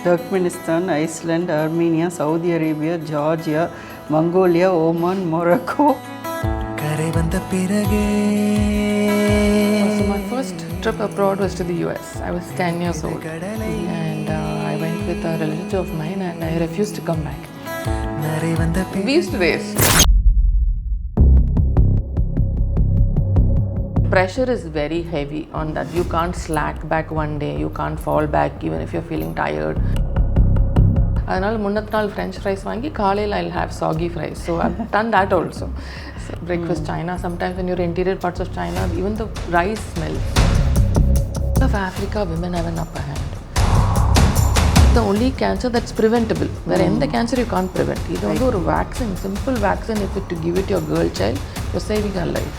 Turkmenistan, Iceland, Armenia, Saudi Arabia, Georgia, Mongolia, Oman, Morocco. So my first trip abroad was to the US. I was 10 years old and I went with a relative of mine and I refused to come back. We used to race. Pressure is very heavy on that. You can't slack back one day, you can't fall back even if you're feeling tired. அதனால் முன்னத்து நாள் French fries வாங்கி காலையில் I'll have soggy fries. So I've done that also. So breakfast China, sometimes when you're interior parts of China, even the rice smells. Of Africa, women have an upper hand. The only cancer that's preventable. Where any cancer you can't prevent. This is a vaccine, simple vaccine. If to give it to your girl child, you're saving her life.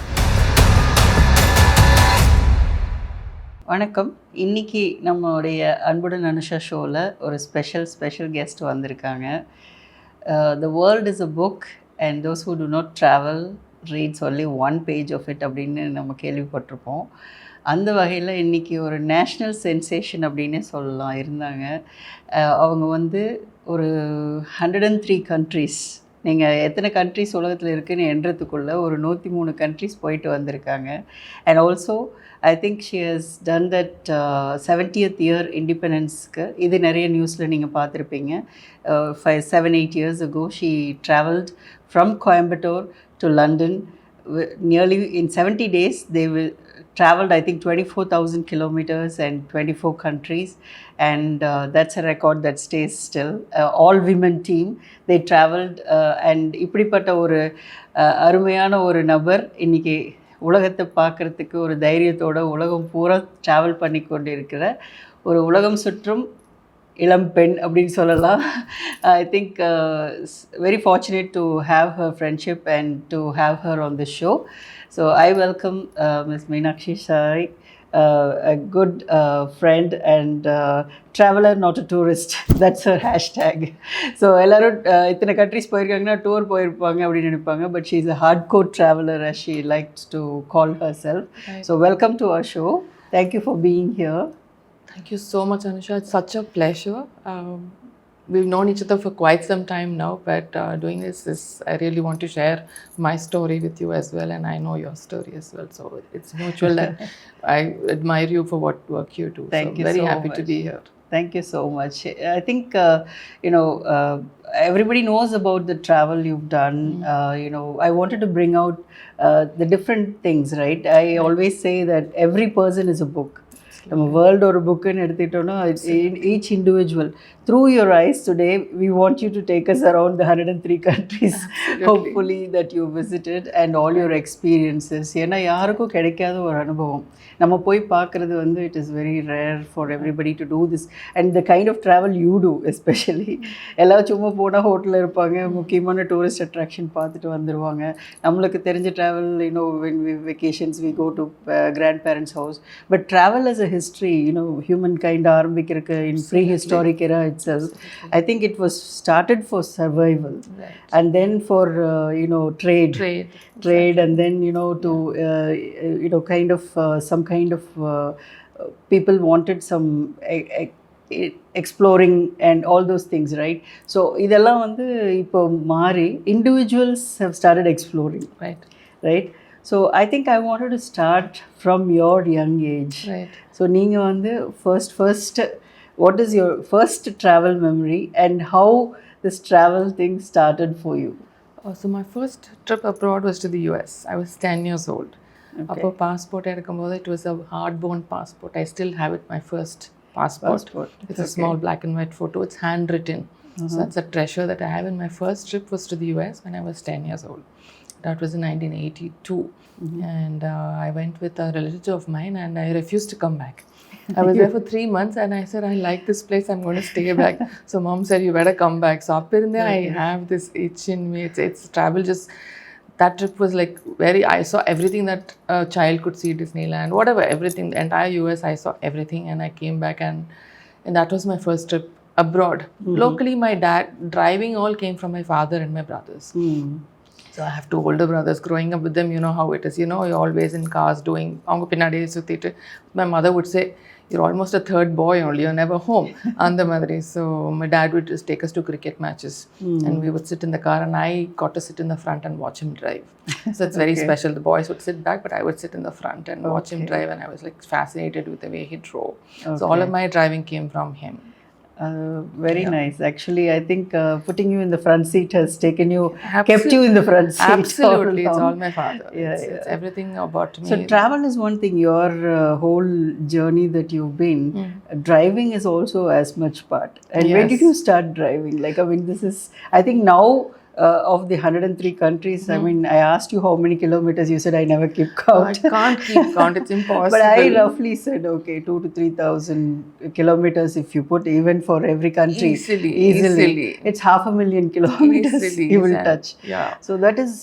வணக்கம். இன்னைக்கு நம்மளுடைய அன்புடன் அனுஷா ஷோவில் ஒரு special guest வந்திருக்காங்க. The world is a book and those who do not travel reads only one page of it அப்படின்னு நம்ம கேள்விப்பட்டிருப்போம். அந்த வகையில் இன்றைக்கி ஒரு நேஷ்னல் சென்சேஷன் அப்படின்னே சொல்லலாம் இருந்தாங்க. அவங்க வந்து ஒரு 103 கண்ட்ரீஸ், நீங்கள் எத்தனை கண்ட்ரிஸ் உலகத்தில் இருக்குதுன்னு எண்றதுக்குள்ளே ஒரு 103 கண்ட்ரிஸ் போயிட்டு வந்திருக்காங்க. And also I think she has done that 70th year இண்டிபெண்டன்ஸ்க்கு. இது நிறைய நியூஸில் நீங்கள் பார்த்துருப்பீங்க. 7-8 years ago she travelled from Coimbatore to London. Nearly in 70 days they will travelled I think 24,000 kilometers and 24 countries, and that's a record that stays still. All women team, they travelled and இப்படிப்பட்ட ஒரு அருமையான ஒரு நபர் இன்னைக்கு உலகத்தை பார்க்குறதுக்கு ஒரு தைரியத்தோட உலகம் பூரா ட்ராவல் பண்ணி கொண்டு இருக்கிற ஒரு உலகம் சுற்றும் இளம் பெண் அப்படின்னு சொல்லலாம். I think very fortunate to have her friendship and to have her on the show. So I welcome Ms. Meenakshi Sai, a good friend and traveler, not a tourist. That's her hashtag. So எல்லாரும் இத்தனை countries போயிருக்காங்கன்னா tour போயிருப்பாங்க அப்படின்னு நினைப்பாங்க. But she is a hardcore traveler as she likes to call herself. Right. So welcome to our show. Thank you for being here. Thank you so much, Anusha. It's such a pleasure. We've known each other for quite some time now, but doing this is, I really want to share my story with you as well, and I know your story as well. So it's mutual, and I admire you for what work you do. Thank you very so happy much. to be here. Thank you so much. I think, everybody knows about the travel you've done. I wanted to bring out the different things, right? I always say that every person is a book. நம்ம world ஒரு புக்குன்னு எடுத்துக்கிட்டோன்னா each individual. Through your eyes today, we want you to take us around the 103 countries, hopefully, that you visited and all your experiences. ஏன்னா யாருக்கும் கிடைக்காத ஒரு அனுபவம் நம்ம போய் பார்க்குறது வந்து it is very rare for everybody to do this, and the kind of travel you do especially. எல்லாம் சும்மா போனால் ஹோட்டலில் இருப்பாங்க, முக்கியமான டூரிஸ்ட் அட்ராக்ஷன் பார்த்துட்டு வந்துடுவாங்க. நம்மளுக்கு தெரிஞ்ச travel, when we vacations we go to grandparents' house, but travel as a history, humankind ஆரம்பிக்கிறதுக்கு in prehistoric era itself. I think it was started for survival, right, and then for trade, and then to kind of some kind of people wanted some exploring and all those things, right? So இதெல்லாம் வந்து இப்போ மாறி individuals have started exploring, right? So I think I wanted to start from your young age. Right. So நீங்கள் வந்து first what is your first travel memory and how this travel thing started for you? So my first trip abroad was to the US. I was 10 years old. அப்போ passport எடுக்கும்போது it was a hard-bound passport. I still have it, my first passport. It's a small black and white photo. It's handwritten. So that's a treasure that I have. And my first trip was to the US when I was 10 years old. That was in 1982. And I went with a relative of mine and I refused to come back. I was there for 3 months and I said, I like this place, I'm going to stay back. So mom said, you better come back. So up in there, I have this itch in me. It's travel just, that trip was like I saw everything that a child could see, Disneyland, whatever, everything, the entire US, I saw everything, and I came back and that was my first trip abroad. Locally, my dad, driving all came from my father and my brothers. So I have two older brothers. Growing up with them, you know how it is. You know, you're always in cars doing. அவங்க பின்னாடியே சுத்திட்டு. My mother would say, "You're almost a third boy only. You're never home." அந்த மாதிரி. So my dad would just take us to cricket matches, and we would sit in the car, and I got to sit in the front and watch him drive. So it's very special. The boys would sit back, but I would sit in the front and watch him drive, and I was like fascinated with the way he drove. So all of my driving came from him. Very nice. Actually, I think putting you in the front seat has taken you, kept you in the front seat. Absolutely, it's all my father. It's everything about me. So travel is one thing. Your whole journey that you've been, driving is also as much part. And when did you start driving? Like, I mean, this is, I think now, of the 103 countries, I mean, I asked you how many kilometers, you said I never keep count. I can't keep count, it's impossible. But I roughly said, okay, 2,000 to 3,000 kilometers if you put even for every country. Easily. It's 500,000 kilometers you will touch. Yeah. So that is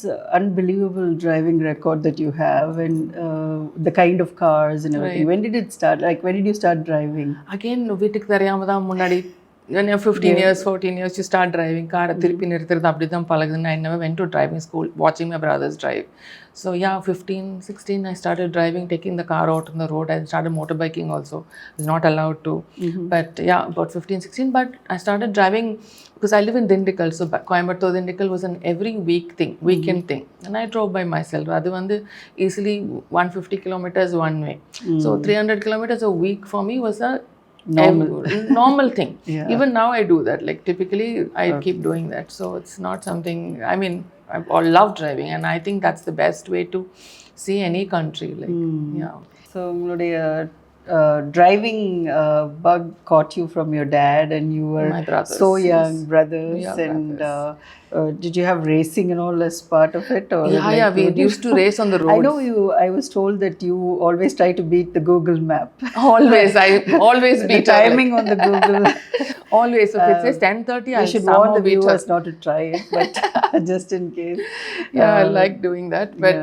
unbelievable driving record that you have, and the kind of cars and everything. When did it start? Like, when did you start driving? Again, வீட்டுக்கு தெரியாம தான் முன்னாடி when you're 15 years, 14 years, you start driving. Car திருப்பி நிறுத்துறது அப்படி தான் பழகுதுன்னு. I never went to driving school, watching my brothers drive. So yeah, 15, 16, I started driving, taking the car out on the road. I started motorbiking also. I was not allowed to. But yeah, about 15, 16. But I started driving because I live in Dindikal. So Coimbatore, Dindikal was an every week thing, weekend thing. And I drove by myself. அது வந்து easily 150 kilometers one way. So 300 kilometers a week for me was a normal thing. Even now I do that. Like typically I keep doing that. So it's not something, I mean, I love driving, and I think that's the best way to see any country. Like So உங்களுடைய driving bug caught you from your dad, and you were so young, brothers, and did you have racing and all as part of it? Or we used to race on the road. I know I was told that you always try to beat the Google map. I always beat the timing on the Google. Always. If it says 10:30, I should warn the viewers not to try it, but just in case. I like doing that. But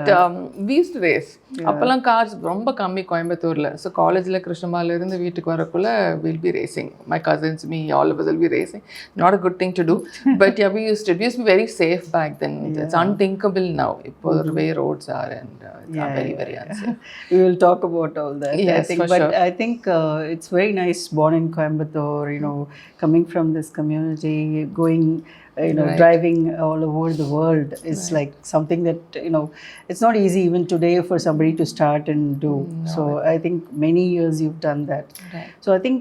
we used to race. அப்பெல்லாம் cars ரொம்ப கம்மி கோயம்புத்தூர்ல. So காலேஜ்ல கிருஷ்ணமால இருந்து வீட்டுக்கு வரக்குள்ள we'll be racing. My cousins, me, all of us will be racing. Not a good thing to do, but we used to be very safe back then. It's unthinkable now. இப்போ the way roads are, and it's very, very unsafe. We will talk about all that. Yes, I think, for but sure. I think it's very nice, born in Coimbatore, you know, coming from this community, going, driving all over the world is like something that, it's not easy even today for somebody to start and do. So I think many years you've done that. So I think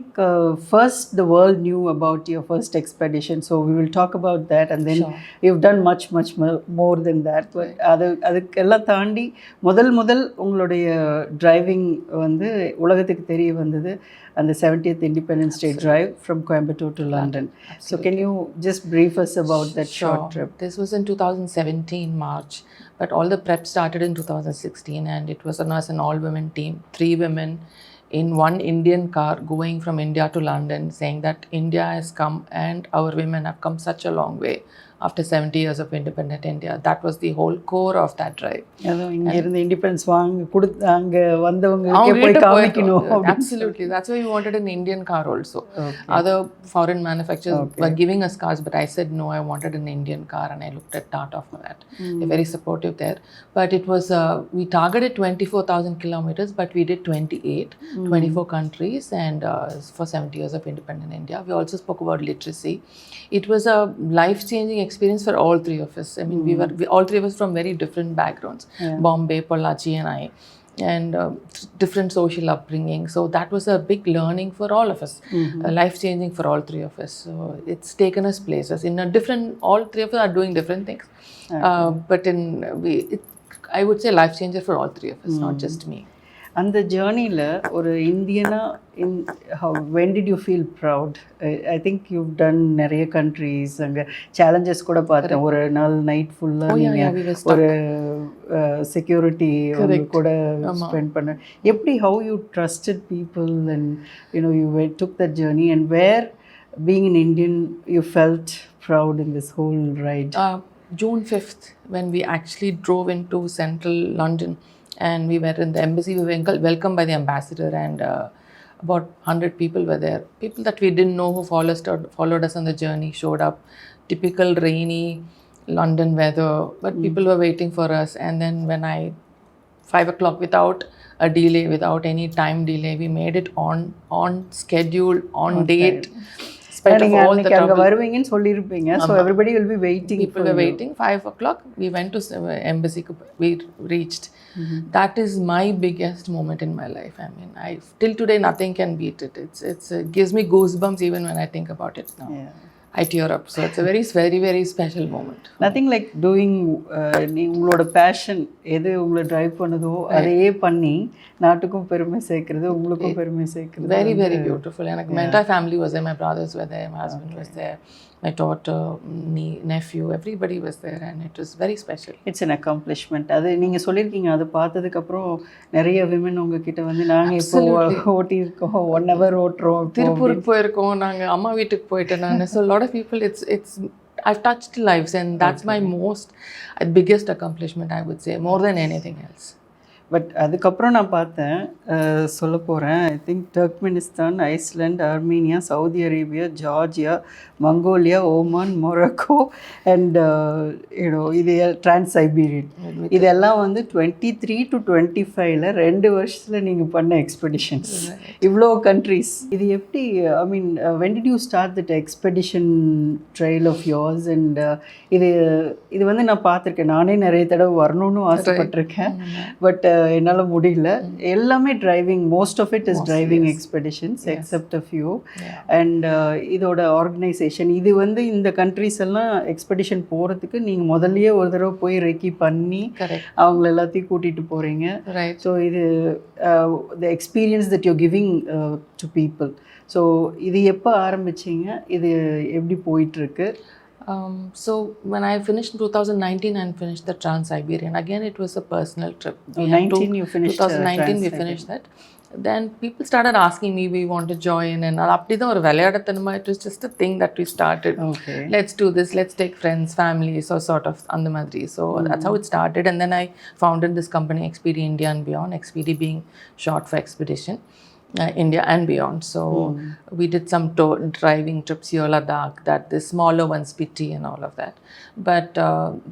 first the world knew about your first expedition. So we will talk about that, and then you've done much more than that. But அதுக்கெல்லாம் தாண்டி முதல் உங்களுடைய driving வந்து உலகத்துக்கு தெரிய வந்தது and the 70th Independence Day drive from Coimbatore to London. So can you just brief us about that short trip? This was in 2017 March, but all the prep started in 2016, and it was as an all-women team, 3 women in one Indian car going from India to London, saying that India has come and our women have come such a long way after 70 years of independent India. That was the whole core of that drive. இங்க இருந்து independence அங்க வந்தவங்களுக்கு போய் காமிக்கணும். Absolutely. That's why we wanted an Indian car also. Other foreign manufacturers were giving us cars, but I said no, I wanted an Indian car, and I looked at Tata for that. They're very supportive there. But it was, we targeted 24,000 kilometers, but we did 24 countries, and for 70 years of independent India. We also spoke about literacy. It was a life-changing experience for all 3 of us. I mean, we all 3 of us from very different backgrounds. Bombay, Pollachi and I. And different social upbringing. So that was a big learning for all of us. Life-changing for all 3 of us. So it's taken us places. All 3 of us are doing different things. But I would say life-changer for all 3 of us, not just me. அந்த ஜேர்னியில் ஒரு இந்தியனா when did you feel proud? I think you've done நிறைய countries, அங்கே challenges கூட பார்த்தேன். ஒரு நாள் night ஃபுல்லாக நீங்கள் ஒரு செக்யூரிட்டி கூட ஸ்பெண்ட் பண்ண. எப்படி how you trusted people and you took that journey, and where being an Indian you felt proud in this whole ride? June 5th, when we actually drove into central London. And we were in the embassy. We were welcomed by the ambassador, and about 100 people were there. People that we didn't know who followed us on the journey showed up. Typical rainy London weather, but people were waiting for us. And then when 5 o'clock, without a delay, without any time delay, we made it on schedule, on date. Spite of all the trouble. வருவீங்கன்னு சொல்லிருப்பீங்க. So everybody will be waiting. People were waiting. 5 o'clock, we went to embassy. We reached. That is my biggest moment in my life. I mean, till today nothing can beat it. It gives me goosebumps even when I think about it now. Yeah. I tear up. So it's a very, very, very special moment. Nothing like doing உங்களோட passion எது உங்களை drive பண்ணுதோ அதையே பண்ணி நாட்டுக்கும் பெருமை சேர்க்கிறது, உங்களுக்கும் பெருமை சேர்க்கிறது. Very, very beautiful. And my entire family was there. My brothers were there. My husband was there. My daughter, nephew, everybody was there, and it was very special. It's an accomplishment. அது நீங்க சொல்லிருக்கீங்க, அது பார்த்ததுக்கு அப்புறம் நிறைய women உங்ககிட்ட வந்து நாங்க இப்போ ஓட்டி இருக்கோம், 1 hour ஓட்றோம், திருப்பூருக்கு போயிருக்கோம், நாங்க அம்மா வீட்டுக்கு போயிட்டேன் நான். So a lot of people, it's I've touched lives, and that's my biggest accomplishment, I would say, more than anything else. But அதுக்கப்புறம் நான் பார்த்தேன், சொல்ல போகிறேன், I think Turkmenistan, island, Armenia, Saudi Arabia, Georgia, Mongolia, Oman, Morocco and இது Trans-Siberian, இதெல்லாம் வந்து 23 to 25ல 2 வருஷத்தில் நீங்கள் பண்ண எக்ஸ்பெடிஷன்ஸ், இவ்வளோ கண்ட்ரீஸ். இது எப்படி, I mean, when did you start that expedition trial of yours? And இது வந்து நான் பார்த்துருக்கேன், நானே நிறைய தடவை வரணும்னு ஆசைப்பட்டிருக்கேன், பட் என்னால் முடியல. எல்லாமே driving, most of it is driving expeditions except a few. And இதோட ஆர்கனைசேஷன், இது வந்து இந்த கண்ட்ரிஸ் எல்லாம் எக்ஸ்பெடிஷன் போகிறதுக்கு நீங்கள் முதல்லயே ஒரு தடவை போய் ரெக்கி பண்ணி அவங்கள எல்லாத்தையும் கூட்டிகிட்டு போகிறீங்க. ஸோ இது the experience that you giving to people. So இது எப்போ ஆரம்பிச்சிங்க, இது எப்படி போயிட்டுருக்கு? So when I finished in 2019 and finished the Trans-Siberian, again it was a personal trip. 2019 we finished that. Then people started asking me, we want to join, and apdi da or velayadatanuma, it was just a thing that we started. Okay. Let's do this, let's take friends, family, so sort of and the madri. So that's how it started. And then I founded this company, XPD India and Beyond, XPD being short for expedition. India and beyond. So we did some driving trips here, Ladakh, that the smaller ones, Spiti and all of that. But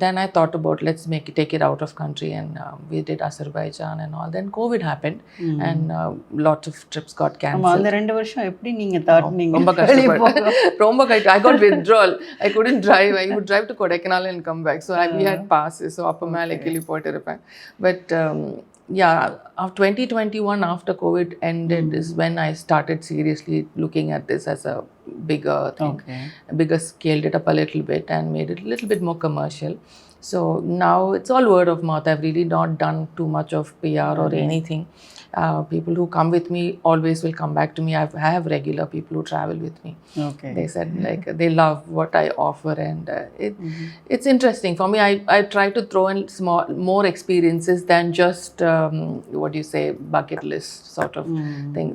then I thought about, let's take it out of country, and we did Azerbaijan and all. Then COVID happened, and lots of trips got cancelled. அந்த 2 வருஷம் எப்படி நீங்க தாட்னீங்க? ரொம்ப கஷ்டம். I got withdrawal. I couldn't drive. I would drive to Kodaikanal and come back. So we had passes. So அப்ப மேல கிளி போட்டு இருப்பேன். But yeah, of 2021, after COVID ended, is when I started seriously looking at this as a bigger thing. Bigger, scaled it up a little bit and made it a little bit more commercial. So now it's all word of mouth. I've really not done too much of PR or anything. People who come with me always will come back to me. I have regular people who travel with me. They said like they love what I offer, and it's interesting for me. I try to throw in more experiences than just what do you say, bucket list sort of thing.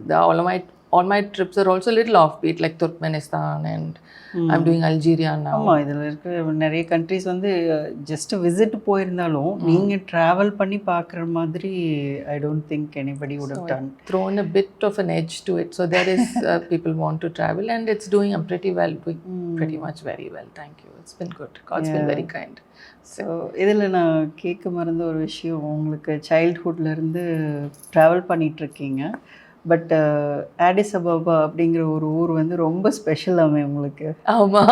All my trips are also a little offbeat, like Turkmenistan, and I'm doing Algeria now. ஆமா, இதில் இருக்க நிறைய countries வந்து just visit போயிருந்தாலும் நீங்கள் travel பண்ணி பார்க்குற மாதிரி I don't think anybody would have done. Thrown a bit of an edge to it. So there is people want to travel, and it's doing pretty well, pretty much very well. Thank you. It's been good. God's been very kind. So இதில் நான் கேட்க மறந்த ஒரு விஷயம், உங்களுக்கு சைல்ட்ஹுட்லேருந்து travel பண்ணிகிட்ருக்கீங்க, but Audi's Ababa அப்படிங்கிற ஒரு ஊர் வந்து ரொம்ப ஸ்பெஷலாமே உங்களுக்கு. ஆமாம்,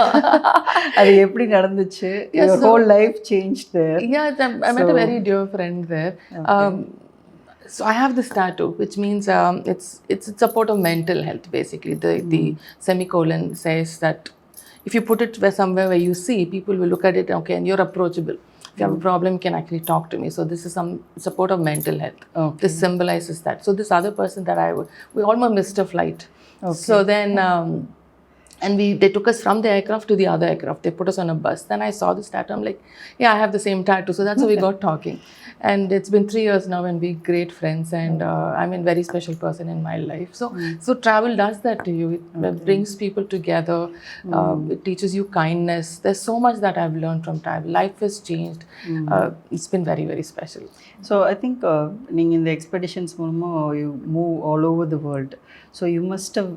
அது எப்படி நடந்துச்சு? Your whole life changed there. Yeah, I met a very dear friend there. So I have this tattoo, which means it's support of mental health, basically. The semicolon says that if you put it somewhere where you see, people will look at it, okay, and you're approachable. If you have a problem, you can actually talk to me. So this is some support of mental health. This symbolizes that. So this other person that we almost missed a flight. So then, and they took us from the aircraft to the other aircraft. They put us on a bus. Then I saw this tattoo. I'm like, yeah, I have the same tattoo. So that's how we got talking. And it's been 3 years now, and we're great friends. And I'm a very special person in my life. So travel does that to you. It brings people together. It teaches you kindness. There's so much that I've learned from travel. Life has changed. It's been very, very special. So I think நீங்கள் இந்த expeditions மூலமாக you move all over the world. So you must have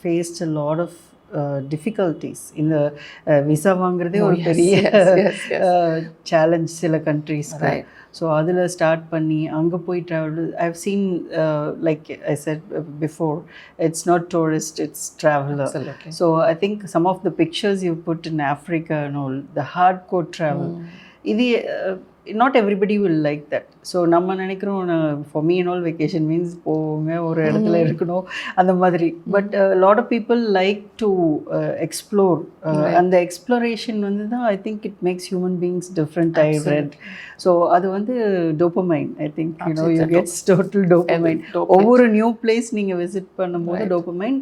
faced a lot of difficulties இந்த visa வாங்குறதே ஒரு பெரிய challenge சில கண்ட்ரீஸ்க்கு. So அதில் start பண்ணி அங்கே போய் travel I've seen like I said before it's not tourist it's traveller. So I think some of the pictures you put in Africa and all the hard core travel இது not everybody will like that. So நம்ம நினைக்கிறோம் for me and all vacation means போங்க ஒரு இடத்துல இருக்கணும் அந்த மாதிரி. But lot of people like to explore. அந்த எக்ஸ்ப்ளோரேஷன் வந்து தான் I think it makes human beings different. I read. So அது வந்து dopamine. I think you gets total dopamine. ஒவ்வொரு நியூ பிளேஸ் நீங்கள் விசிட் பண்ணும்போது dopamine.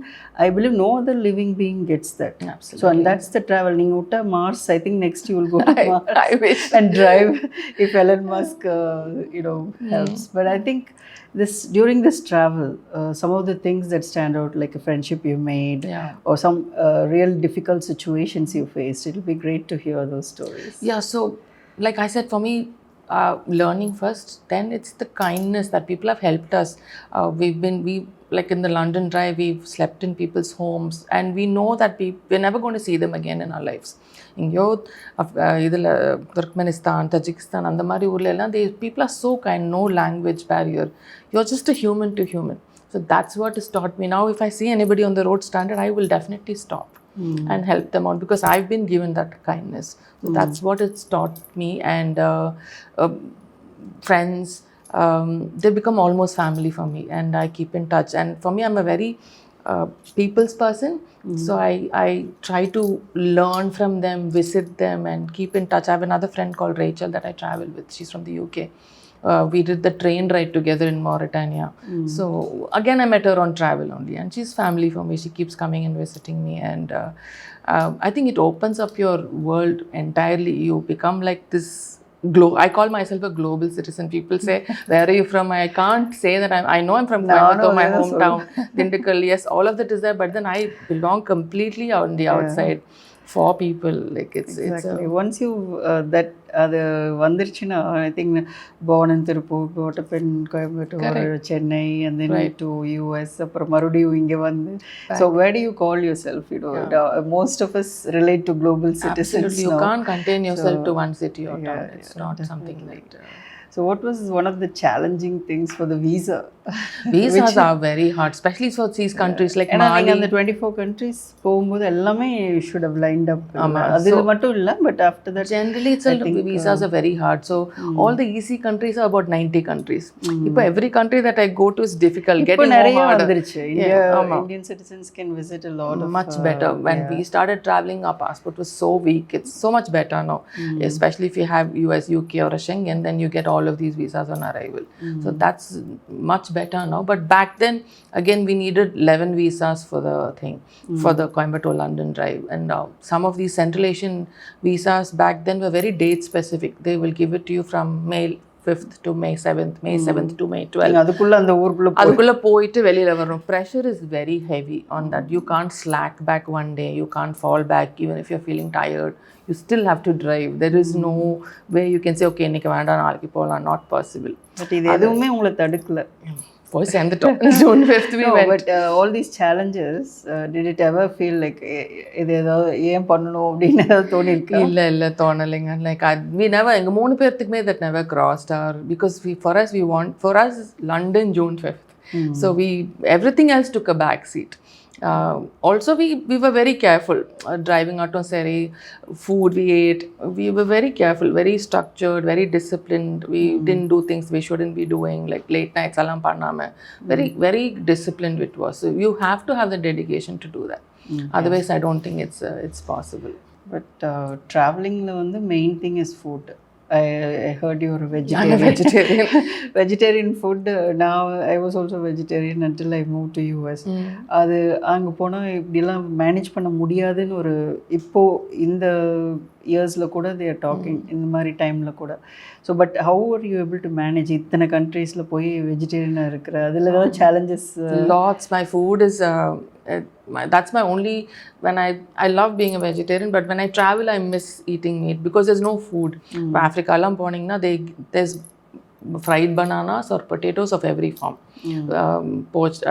I believe no other living being gets that. So and that's the travel. நீங்கள் விட்டா Mars, I think next you will go to Mars and drive if Elon Musk helps. But I think during this travel, some of the things that stand out, like a friendship you made, or some real difficult situations you faced, it'll be great to hear those stories. Yeah, so like I said, for me, learning first, then it's the kindness that people have helped us. We like in the London drive, we've slept in people's homes, and we know that we're never going to see them again in our lives. இங்கேயோ இதில் Turkmenistan, Tajikistan அந்த மாதிரி ஊரில் எல்லாம் people are so kind, no language barrier. You're just a human to human. So that's what has taught me. Now if I see anybody on the road stranded, I will definitely stop and help them out, because I've been given that kindness. So that's what it's taught me. And friends, they become almost family for me, and I keep in touch. And for me, I'm a very people's person. So I try to learn from them, visit them, and keep in touch. I have another friend called Rachel that I travel with. She's from the UK. We did the train ride together in Mauritania. So again, I met her on travel only, and she's family for me. She keeps coming and visiting me, and I think it opens up your world entirely. You become like this I call myself a global citizen. People say, where are you from? I can't say that I know I'm from Coimbatore, my hometown, Dindigul. Yes, all of that is there, but then I belong completely on the outside for people. Like it's once you that அது வந்துருச்சுன்னா I think born in Tiruppur, brought up in Coimbatore, Chennai, and then to US, அப்புறம் மறுபடியும் இங்கே வந்து. So where do you call yourself? Most of us relate to global citizens. Absolutely. You can't contain yourself to one city or town. It's not definitely something like that. So what was one of the challenging things for the visa? Visas are very hard, especially for these countries like Mali. And the 24 countries போகும்போது எல்லாமே you should have lined up. அதில் மட்டும் இல்லை, but after that generally visas are very hard. So all the easy countries are about 90 countries. இப்போ every country that I go to is difficult. Getting more harder. வந்துருச்சு. Indian citizens can visit a lot of much better. When we started traveling, our passport was so weak. It's so much better now, especially if you have US, UK or a Schengen, then you get all of these visas on arrival. So that's much better now. But back then, again, we needed 11 visas for the thing, for the Coimbatore London drive. And some of these Central Asian visas back then were very date specific. They will give it to you from May 5th to May 7th, May 7th to May 12th. அதுக்குள்ள போயிட்டு வெளியில வரணும். Pressure is very heavy on that. You can't slack back one day. You can't fall back even if you're feeling tired. You still have to drive. There is no way you can say, okay, இன்னைக்கு வேண்டாம் நாளைக்கு போகலாம். Not possible. But இது எதுவுமே உங்களை தடுக்கல. போய் சேர்ந்துட்டோம். June 5th we went. But all these challenges, did it ever feel like இது ஏதாவது ஏன் பண்ணணும் அப்படின்னு ஏதாவது தோணிருக்கா? இல்ல தோணலைங்க. Like we never, எங்க மூணு பேர்த்துக்குமே that never crossed our, because for us London June 5th. So everything else took a back seat. Also we were very careful driving out on Seri. Food we ate, we were very careful, very structured, very disciplined. We didn't do things we shouldn't be doing, like late nights alam pannama. Very disciplined it was. So you have to have the dedication to do that. Otherwise I don't think it's possible. But traveling la vandu main thing is food. I heard you were a vegetarian. Vegetarian food. Now I was also vegetarian until I moved to US. அது அங்கே போனால் இப்படிலாம் manage பண்ண முடியாதுன்னு ஒரு இப்போ இந்த இயர்ஸில் கூட they are talking இந்த மாதிரி டைமில் கூட. So but how are you able to manage இத்தனை கண்ட்ரீஸில் போய் வெஜிடேரியனாக இருக்கிற அதில் ஏதாவது challenges? Lots. My food is that's my only, when I love being a vegetarian, but when I travel I miss eating meat because there's no food. Africa lam poningna there's fried bananas or potatoes of every form. Poached,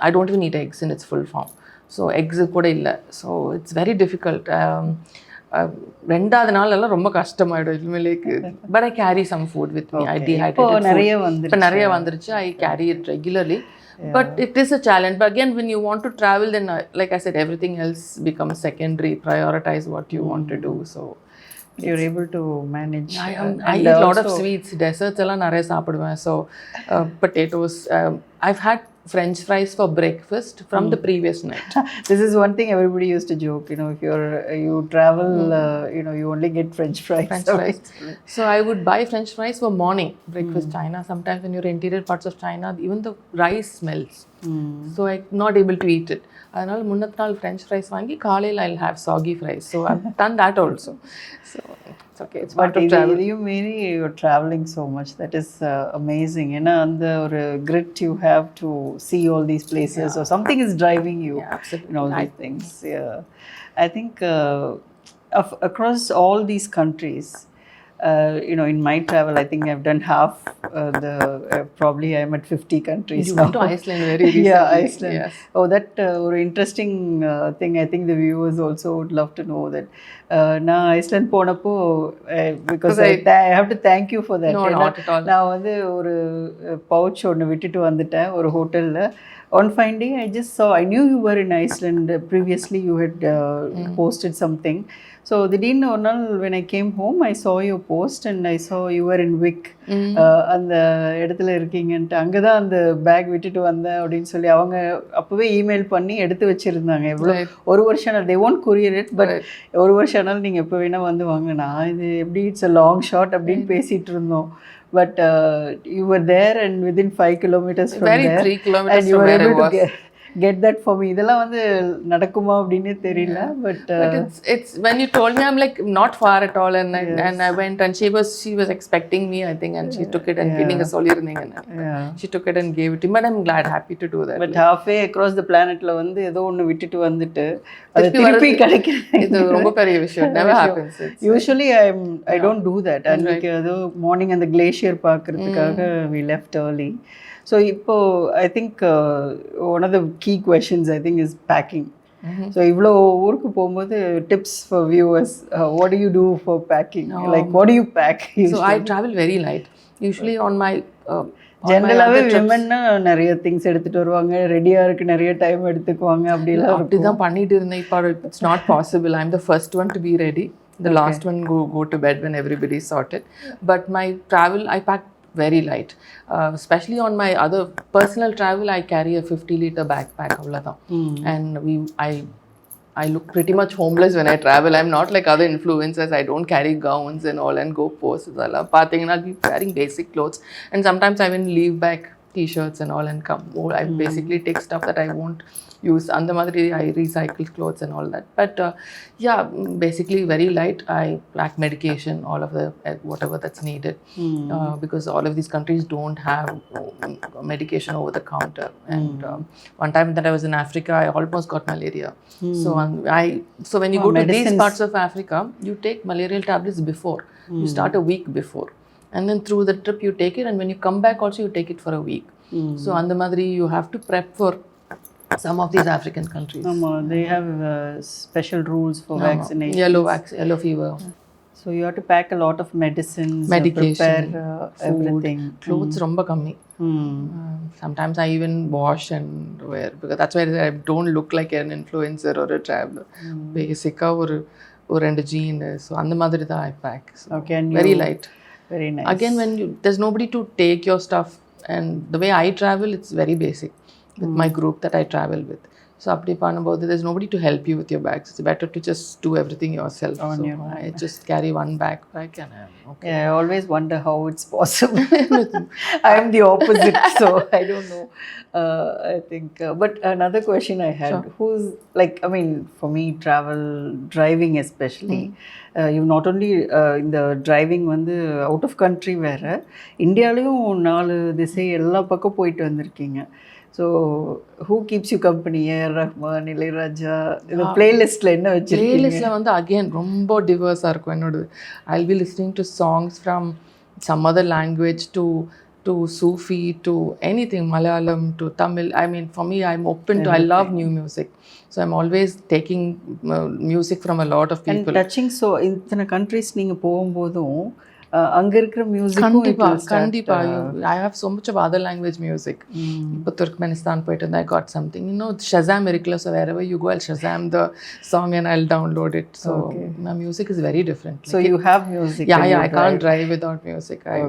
I don't even eat eggs in its full form. So eggs கூட இல்லை. So it's very difficult. ரெண்டாவது நாள் எல்லாம் ரொம்ப கஷ்டமாயிடும் இனிமேலேக்கு. But I carry some food with me. I dehydrated நிறைய இப்போ நிறைய வந்துருச்சு. I carry it regularly. But it is a challenge. But again, when you want to travel, then like I said, everything else becomes secondary. Prioritize what you want to do. So you're able to manage. I eat a lot of sweets. Desserts எல்லாம் நிறைய சாப்பிடுவேன். So potatoes. I've had French fries for breakfast from the previous night. This is one thing everybody used to joke, you know, if you travel, you know, you only get French fries. So I would buy French fries for morning breakfast. China, sometimes when you're interior parts of China, even the rice smells. So I'm not able to eat it. அதனால முன்னத்த நாள் French fries வாங்கி காலையில் I'll have soggy fries. So I've done that also. So it's okay. It's part of travel. You mean you're traveling so much. That is amazing. You know, and the grit you have to see all these places, or something is driving you. Yeah, absolutely. In all these things. Yeah, I think across all these countries, you know, in my travel, I think I've done half probably I'm at 50 countries you now. went to Iceland very recently. Yeah, Iceland. Yes. Oh, that interesting thing. I think the viewers also would love to know that. நான் island போனப்போ because I have to thank you for that. No, not at all. நான் வந்து ஒரு pouch ஒன்று விட்டுட்டு வந்துட்டேன் ஒரு ஹோட்டலில். On fine day, I just saw, I knew you were in Iceland. Previously, you had posted something. So, திடீர்னு ஒரு நாள் when I came home, I saw your post and I saw you were in Wick. அந்த இடத்துல இருக்கீங்கன்ட்டு அங்கே தான் அந்த back விட்டுட்டு வந்தேன் அப்படின்னு சொல்லி அவங்க அப்போவே இமெயில் பண்ணி எடுத்து வச்சுருந்தாங்க. எவ்வளோ ஒரு வருஷம் ஆனால் they won't courier it, but ஒரு வருஷம் ஆனாலும் நீங்கள் எப்போ வேணால் வந்து வாங்க. நான் இது எப்படி இட்ஸ் a long shot அப்படின்னு பேசிகிட்டு இருந்தோம். But you were there and within 5 kilometers from very there 3 kilometers and you from were where able I was. to get that for me. இதெல்லாம் வந்து நடக்குமா அப்படின்னே தெரியல. But it's when you told me, I'm like not far at all, and I went and she was expecting me, I think, and she took it and நீங்க சொல்லிருந்தீங்க. She took it and gave it to me, but I'm glad, happy to do that. But halfway across the planetல வந்து ஏதோ ஒன்று விட்டுட்டு வந்துட்டு அது திருப்பி கிடைக்கிறது இது ரொம்ப பெரிய விஷயம். Never happens. Usually I don't do that. அன்னைக்கு ஏதோ மார்னிங் அந்த கிளேஷியர் பார்க்கறதுக்காக we left early. So இப்போ I think one of the key questions I think is packing. So இவ்வளோ ஊருக்கு போகும்போது tips for viewers. What do you do for packing? Like what do you pack usually? So I travel very light. Usually on my ஜென்ரலாகவே விமன்னா நிறைய things எடுத்துகிட்டு வருவாங்க, ரெடியாக இருக்கு, நிறைய டைம் எடுத்துக்குவாங்க. அப்படி தான் பண்ணிட்டு இருந்தேன். இப்போ it's not possible. I am the first one to be ready, the last one go to bed when everybody is sorted. But my travel, I pack very light. Especially on my other personal travel, I carry a 50-liter backpack. And I look pretty much homeless when I travel. I'm not like other influencers. I don't carry gowns and all and go posts. I'll be wearing basic clothes. And sometimes I even leave back t-shirts and all and come. I basically take stuff that I won't use. And I recycle clothes and all that. But yeah, basically very light. I pack medication, all of the whatever that's needed, because all of these countries don't have medication over the counter. And one time that I was in Africa, I almost got malaria. So when you go to these parts of Africa, you take malarial tablets before. You start a week before, and then through the trip you take it, and when you come back also you take it for a week. So and the madri you have to prep for some of these African countries. They have special rules for vaccination. Yellow fever. So you have to pack a lot of medicines, medication, prepare food, everything. Clothes romba kammi. Sometimes I even wash and wear, because that's why I don't look like an influencer or a traveler. Basic or and jeans. So and the madri da I pack. So okay, and very light. Very nice. Again, when there's nobody to take your stuff, and the way I travel, it's very basic with my group that I travel with. So apdi panubodhu there's nobody to help you with your bags. It's better to just do everything yourself. So I just carry one backpack and I'm okay. Yeah, I always wonder how it's possible. I am the opposite, so I don't know. I think but another question I had, who's like, I mean, for me driving especially, you not only in the driving வந்து out of country வேற, இந்தியாலயும் 4 திசை எல்லா பக்கம் போயிட்டு வந்திருக்கீங்க. So who keeps you company? Rahman, Ilaiyaraaja, இந்த பிளேலிஸ்ட்ல என்ன வச்சிருக்கீங்க? பிளேலிஸ்ட்ல வந்து again ரொம்ப diverse இருக்கும் என்னோட. I'll be listening to songs from some other language to to Sufi to anything, Malayalam to Tamil. I mean, for me, I'm open to, I love new music. So I'm always taking music from a lot of people. And touching so இத்தனை countries நீங்கள் போகும்போதும் அங்கே இருக்கிற மியூசிக்கும் கண்டிப்பா I have so much of other language music. இப்போ Turkmenistan போயிட்டு இருந்தா I got something, you know, Shazam இருக்குல்ல, so wherever you go I'll Shazam the song and I'll download it. So my music is very different. So you have music? Yeah, I can't drive without music. I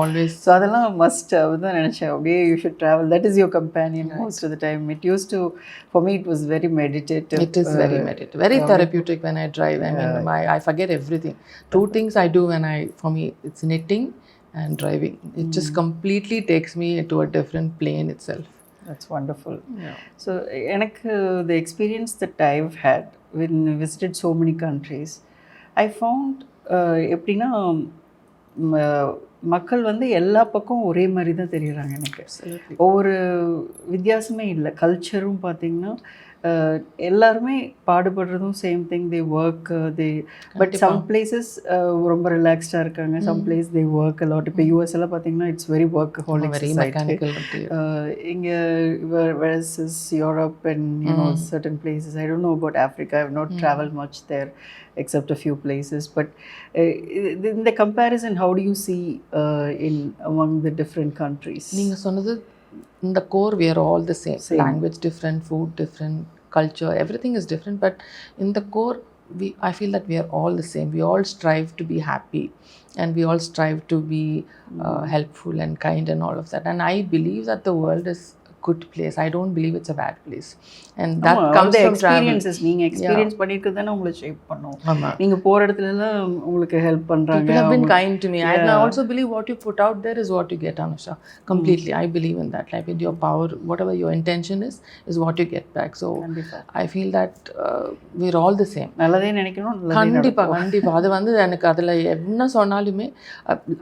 always. So அதெல்லாம் must தான் நினைச்சேன். அப்படியே you should travel. That is your companion most of the time. It used to, for me it was very meditative. It is very meditative, very therapeutic when I drive. I mean, I forget everything. Two things I do when for me it's knitting and driving. It just completely takes me to a different plane itself. That's wonderful. Yeah. So எனக்கு the experience that I've had when I visited so many countries, I found எப்படின்னா மக்கள் வந்து எல்லா பக்கம் ஒரே மாதிரி தான் தெரியுறாங்க எனக்கு. ஒவ்வொரு வித்தியாசமே இல்லை. கல்ச்சரும் பார்த்திங்கன்னா எல்லாருமே பாடுபடுறதும் same thing. They work but some places ரொம்ப ரிலாக்ஸ்டாக இருக்காங்க. Some place they work a lot. இப்போ யூஎஸ் எல்லாம் பார்த்தீங்கன்னா it's very workaholic society. இங்கே versus Europe and you know certain places. I don't know about Africa. I have not travel much there except a few places, but in the comparison, how do you see in among the different countries? நீங்க சொன்னது, in the core we are all the same. Language different, food different, culture, everything is different, but in the core I feel that we are all the same. We all strive to be happy and we all strive to be helpful and kind and all of that, and I believe that the world is good place. I don't believe it's a bad place, and that comes from experiences. நீங்க experience பண்ணிருக்கு தானே உங்களை shape பண்ணும். நீங்க போற இடத்துல எல்லாம் உங்களுக்கு ஹெல்ப் பண்றாங்க. People have been kind to me. I also believe what you put out there is what you get, Anusha. Completely. I believe in that. Like with your power, whatever your intention is what you get back. So I feel that we're all the same. நல்லதே நினைக்கணும். கண்டிப்பா அது வந்து எனக்கு அதுல என்ன சொன்னாலுமே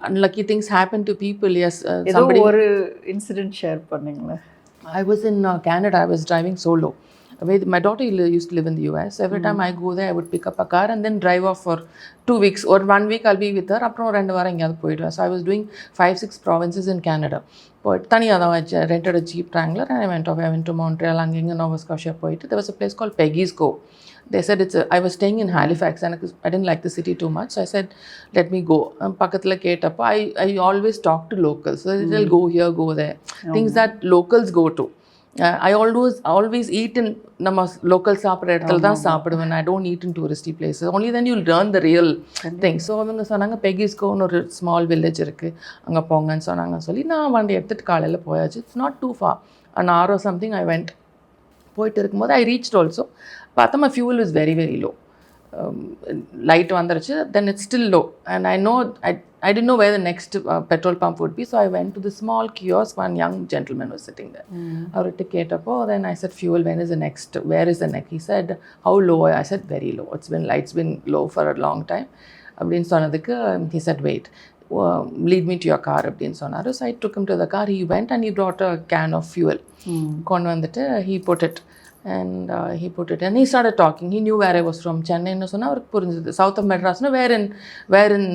unlucky things happen to people. Yes, somebody ஒரு இன்சிடென்ட் ஷேர் பண்ணீங்களா? I was in Canada. I was driving solo. My daughter used to live in the US. Every time I go there, I would pick up a car and then drive off for 2 weeks or 1 week. I'll be with her. அப்புறம் 2 வாரம் எங்கேயாவது போயிடுவேன். So I was doing 5-6 provinces in Canada. போயிட்டு தனியாக தான் rented a Jeep Wrangler and I went to Montreal, அங்கே Nova Scotia போயிட்டு. There was a place called Peggy's Cove. They said I was staying in Halifax and I didn't like the city too much, so I said let me go. பக்கத்தில் கேட்டப்போ I always talk to locals, so they'll go here, go there, things that locals go to. I always eat in நம்ம local சாப்பிட்ற இடத்துல தான் சாப்பிடுவேன். I don't eat in touristy places. Only then you'll learn the real thing. So அவங்க சொன்னாங்க பெகிஸ்கோன்னு ஒரு small village இருக்குது, அங்கே போங்கன்னு சொன்னாங்க. சொல்லி நான் வண்டி எடுத்துகிட்டு காலையில் போயாச்சு. It's not too far, an hour or something I went. போயிட்டு இருக்கும்போது I reached also. பார்த்தா my fuel was very very low. Light வந்துருச்சு, then it's still low, and I know I didn't know where the next petrol pump would be, so I went to the small kiosk. One young gentleman was sitting there. அவர்கிட்ட கேட்டப்போ then I said fuel, when is the next, where is the next? He said how low? I said very low, it's been low for a long time அப்படின்னு சொன்னதுக்கு he said wait, lead me to your car அப்படின்னு சொன்னார். So I took him to the car. He went and he brought a can of fuel. கொண்டு வந்துட்டு he put it and he started talking. He knew where I was from. Chennai ன்னு சொன்னா அவருக்கு புரிஞ்சது. South of மெட்ராஸ்னா வேர் இன்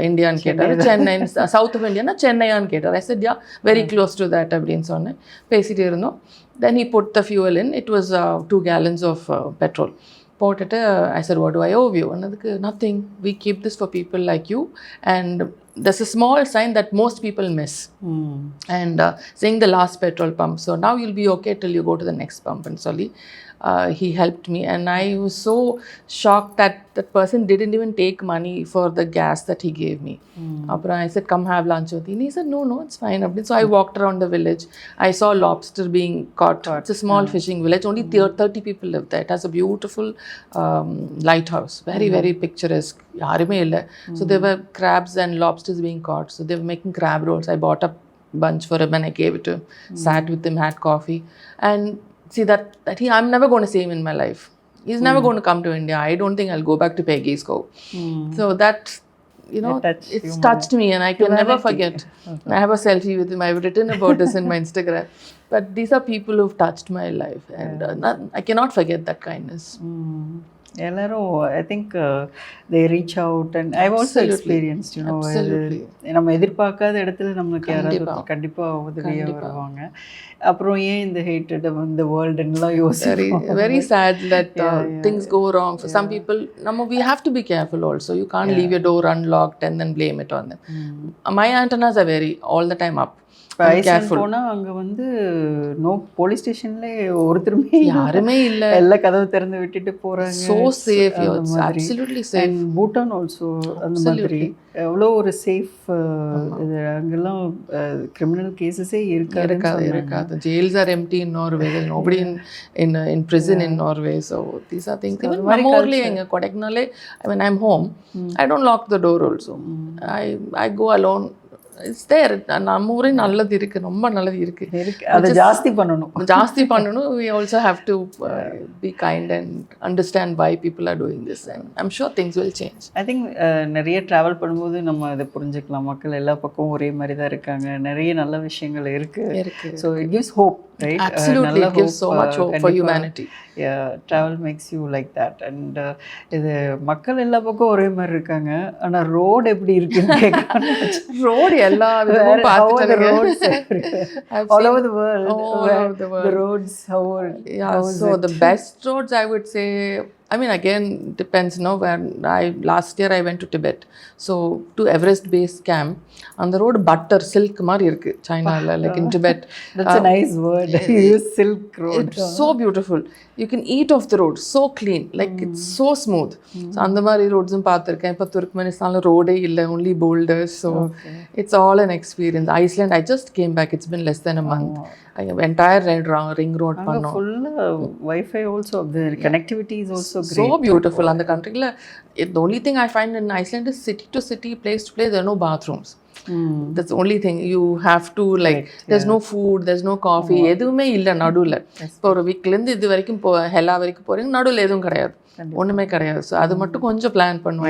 இந்தியான்னு கேட்டார். Chennai south of Indiana சென்னையான்னு கேட்டார். I said yeah, very close to that அப்படின்னு சொன்னேன். பேசிகிட்டே இருந்தோம். Then he put the fuel in. It was 2 gallons of petrol. போட்டுட்டு I said what do I owe you? அதுக்கு nothing, we keep this for people like you, and there's a small sign that most people miss, and saying the last petrol pump, so now you'll be okay till you go to the next pump. And solely he helped me, and I was so shocked that that person didn't even take money for the gas that he gave me. Apra I said come have lunch with me, and he said no it's fine. So I walked around the village. I saw lobster being caught. It's a small fishing village. Only 30 people live there. It has a beautiful lighthouse, very very picturesque. Yarume illa. So there were crabs and lobsters being caught, so they were making crab rolls. I bought a bunch for him and I gave it to him. Sat with him, had coffee, and see that I'm never going to see him in my life. He's never going to come to India. I don't think I'll go back to Peggy's Cove. So that, you know, it's touched me, and I can never forget. I have a selfie with him. I've written about this in my Instagram. But these are people who've touched my life, and I cannot forget that kindness. எல்லாரும் I think they reach out and I also experienced you know நம்ம எதிர்பார்க்காத இடத்துல நம்மளுக்கு யாராவது கண்டிப்பாக உதவியாக வருவாங்க. அப்புறம் ஏன் இந்த ஹேட்டட் இந்த வேர்ல்டுலாம் யோசிக்கிறோம். Very sad that things go wrong for some people. We have to be careful also. You can't leave your door unlocked and then blame it on them. My antennas are very all the time up. Island போனால் அங்கே வந்து no police ஸ்டேஷன்ல ஒருத்தருமே யாருமே இல்லை, எல்லா கதவு திறந்து விட்டுட்டு போகிறாங்க. so safe, absolutely safe. Bhutan also அந்த மாதிரி எவ்வளோ ஒரு சேஃப் இது. அங்கெல்லாம் கிரிமினல் கேசஸே இருக்காது. Jails are empty in Norway. There's nobody in prison in Norway. So these are things. Even normally எங்க கொடைக்கானலே when I'm home, I don't lock the door also. I go alone. It's there. நம்ம ஊரே நல்லது இருக்கு, ரொம்ப நல்லது இருக்கு. அதை ஜாஸ்தி பண்ணணும். We also have to be kind and understand why people are doing this, and I'm sure things will change. I think நிறைய ட்ராவல் பண்ணும்போது நம்ம அதை புரிஞ்சுக்கலாம். மக்கள் எல்லா பக்கமும் ஒரே மாதிரி தான் இருக்காங்க, நிறைய நல்ல விஷயங்கள் இருக்கு. So it gives hope, right? Absolutely, it gives so much hope for humanity. Yeah, travel makes you like that. And இது மக்கள் எல்லா பக்கம் ஒரே மாதிரி இருக்காங்க, ஆனா ரோட் எப்படி இருக்குன்னு கேட்கறாங்க. ரோட் எல்லா விதமும் பார்த்துட்டு all over the world. The roads, how so the best roads I would say, I mean, again, depends, no, where last year I went to Tibet. So to Everest base camp, on the road butter silk mari irukku, China la, like in Tibet. That's a nice word. You use silk road. It's so beautiful. You can eat off the road, so clean, like it's so smooth. So அந்த மாதிரி ரோட்ஸும் பார்த்துருக்கேன். இப்போ துர்க்மெனிஸ்தானில் ரோடே இல்லை, only boulders. So it's all an experience. Iceland, I just came back. It's been less than a month. Entire ring road பண்ணோம். Full Wi-Fi also. The connectivity is also great. So beautiful. அந்த countryல the only thing I find in Iceland is city to city, place to place, there are no bathrooms. That's the only thing. You have to like, there's no food, there's no coffee, எதுவுமே இல்லை நடுவில். இப்போ ஒரு வீக்லேருந்து இது வரைக்கும் ஹெல்லா வரைக்கும் போகிறீங்க, நடுவில் எதுவும் கிடையாது, ஒன்றுமே கிடையாது. ஸோ அது மட்டும் கொஞ்சம் பிளான் பண்ணுவோம்.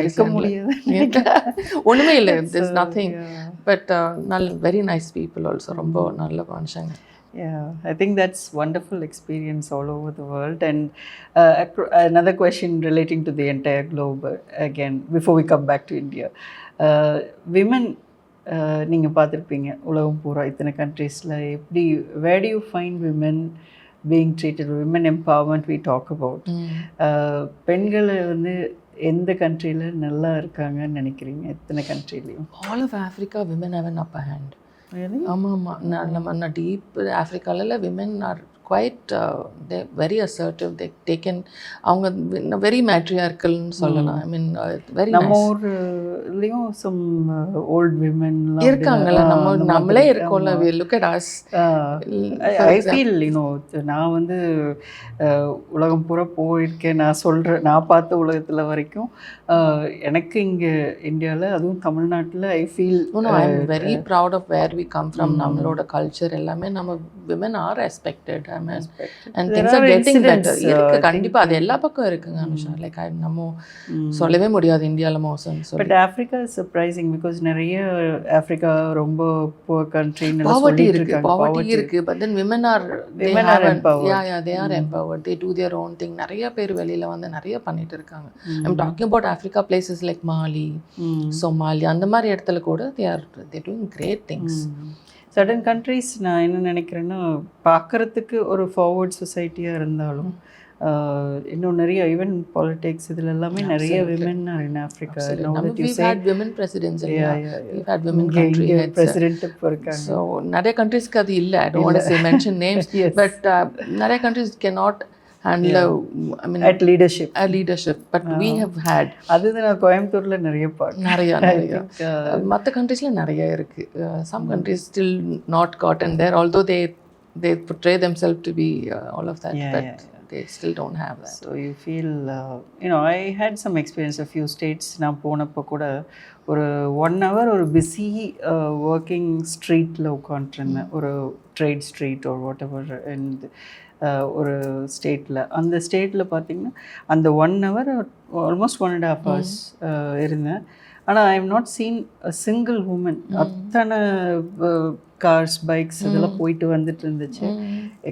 ஒன்றுமே இல்லை, there's nothing. But very nice people also, ரொம்ப நல்ல மனுஷங்க. Yeah, I think that's wonderful experience all over the world. And another question relating to the entire globe again, before we come back to India. Women, நீங்கள் பார்த்துருப்பீங்க உலகம் பூரா இத்தனை கண்ட்ரீஸில் எப்படி, where do you find women being treated? Women empowerment we talk about. பெண்களை வந்து எந்த கண்ட்ரியில் நல்லா இருக்காங்கன்னு நினைக்கிறீங்க? எத்தனை கண்ட்ரிலையும்? All of Africa, women have an upper hand. ஆமாம், நம்ம deep ஆஃப்ரிக்காவில் women are quite they're very assertive. They can, அவங்க very matriarchalன்னு சொல்லலாம். I mean very nice. நம்ம ஊர்லயும் some old women இருக்காங்கல்ல, நம்மளே இருக்கோம்ல. We look at us. I feel, you know, நான் வந்து உலகம் பூரா போயிருக்கேன். நான் பார்த்த உலகத்தில் வரைக்கும் எனக்கு இங்கே இந்தியாவில், அதுவும் தமிழ்நாட்டில் I feel I'm very proud of where we come from. நம்மளோட கல்ச்சர் எல்லாமே, நம்ம women are respected. And things are getting better. இருக்கு கண்டிப்பா, அது எல்லா பக்கம் இருக்குங்க அனுஷா. லைக் நம்ம சொல்லவே முடியாது இந்தியாவில் மோசம். But Africa is surprising because நிறைய ஆஃப்ரிக்கா ரொம்ப புவர் கண்ட்ரின்னு பாவர்ட்டி இருக்கு. But then women are empowered. Yeah, they are empowered. They do their own thing. நிறைய பேர் வெளியில வந்து நிறைய பண்ணிட்டு இருக்காங்க. I'm talking about Africa, places like Mali, Somalia, அந்த மாதிரி இடத்துல கூட they're doing great things. Certain countries நான் என்ன நினைக்கிறேன்னா, பார்க்குறதுக்கு ஒரு ஃபார்வர்ட் சொசைட்டியாக இருந்தாலும் இன்னும் நிறைய ஈவன் பாலிடிக்ஸ் இதில் எல்லாமே நிறைய women R in Africa. We've had women presidents. We've had women country heads. President இருக்காங்க. So நிறைய கண்ட்ரீஸ்க்கு அது இல்லை. I don't want to say mention names. But நிறைய countries cannot handle I mean at leadership. But we have had. அதுதான் நான் கோயம்புத்தூர்ல நிறைய நிறைய மற்ற கண்ட்ரீஸ்ல நிறைய இருக்கு. Some countries still not gotten there, although they portray themselves to be all of that, but they still don't have that. So you feel you know, I had some experience a few states. நான் போனப்போ கூட ஒரு 1 hour ஒரு busy working ஸ்ட்ரீட்டில் உட்காந்துருந்தேன், ஒரு trade street or whatever. And ஒரு ஸ்டேட்டில், அந்த ஸ்டேட்டில் பார்த்திங்கன்னா அந்த 1 hour ஆல்மோஸ்ட் 1.5 hours இருந்தேன். ஆனால் I have not seen a single woman. அத்தனை கார்ஸ் பைக்ஸ் இதெல்லாம் போயிட்டு வந்துட்டு இருந்துச்சு.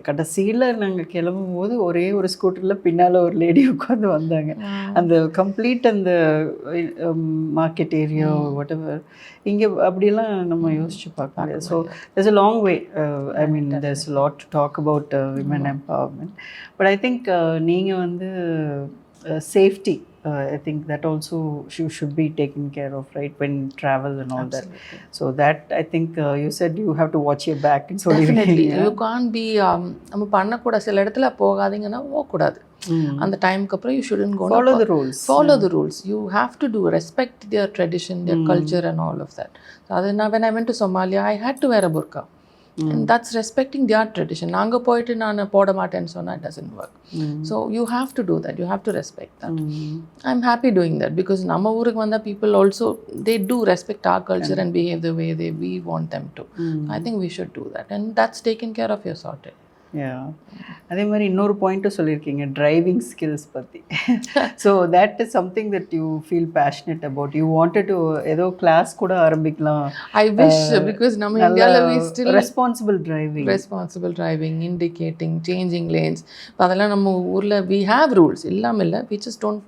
கடைசியில் நாங்கள் கிளம்பும் போது ஒரே ஒரு ஸ்கூட்டரில் பின்னால் ஒரு லேடி உட்காந்து வந்தாங்க. அந்த கம்ப்ளீட் அந்த மார்க்கெட் ஏரியா வாட் எவர் இங்கே அப்படியெல்லாம் நம்ம யோசிச்சு பார்க்க முடியாது. So there's a long way. I mean there's a lot to talk about women empowerment. But I think நீங்கள் வந்து safety, I think that also should be taken care of, right, when you travel and all that. So that I think you said you have to watch your back and so definitely you can't be நம்ம பண்ணக்கூட சில இடத்துல போகாதீங்கன்னா போகக்கூடாது. அந்த டைமுக்கு அப்புறம் you shouldn't go. Follow the rules. You have to do respect their tradition, their culture and all of that. So adana when I went to Somalia I had to wear a burqa. And that's respecting their tradition. நாங்க போயிட்டு நான் போட மாட்டேன்னு சொன்னா it doesn't work. So you have to do that. You have to respect that. I'm happy doing that because நம்ம ஊருக்கு வந்தா people also they do respect our culture and behave the way we want them to. I think we should do that and that's taken care of. You're sorted. அதே மாதிரி இன்னொரு பாயிண்ட்டும் சொல்லியிருக்கீங்க, driving skills பற்றி. So that is something that you feel passionate about. You wanted to ஏதோ class கூட ஆரம்பிக்கலாம். I wish because நம்ம இந்தியாவில் we still responsible driving indicating changing lanes அதெல்லாம் நம்ம ஊரில் we have rules இல்லாமல் இல்லை, we just don't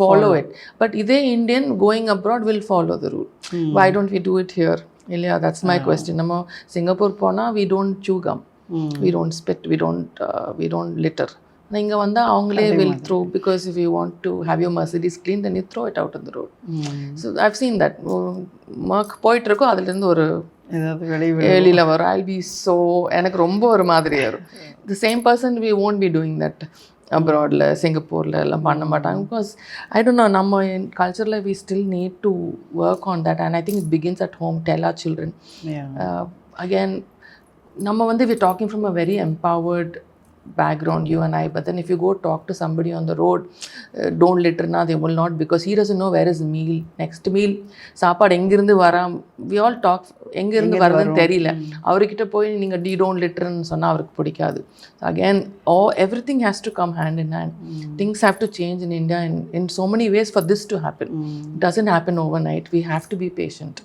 follow it. But இதே Indian going abroad will follow the rule. Why don't we do it here? இல்லையா, that's my question. நம்ம Singapore போனால் we don't chew gum. We don't spit, we don't litter. இங்க வந்தா அவங்களே will throw, because if you want to have your Mercedes clean then you throw it out on the road. So I've seen that. Mark போயிட்டு இருக்கோம், அதுல இருந்து ஒரு வெளியில வரும். I'll be so எனக்கு ரொம்ப ஒரு மாதிரியா இருக்கும். The same person we won't be doing that abroadல சிங்கப்பூர்ல எல்லாம் பண்ண மாட்டாங்க. Because I don't know, நம்ம கல்ச்சர்ல we still need to work on that and I think it begins at home. Tell our children. Again நம்ம வந்து we're talking from a very empowered background, you and I, but then if you go talk to somebody on the road, don't litter na, they will not, because he doesn't know where is the meal, next meal சாப்பாடு எங்கிருந்து வராம். We all talk எங்கிருந்து வருதுன்னு தெரியல. அவர்கிட்ட போய் நீங்கள் don't litterன்னு சொன்னால் அவருக்கு பிடிக்காது. Again, everything has to come hand in hand. Things have to change in India in so many ways for this to happen. It doesn't happen overnight. We have to be patient.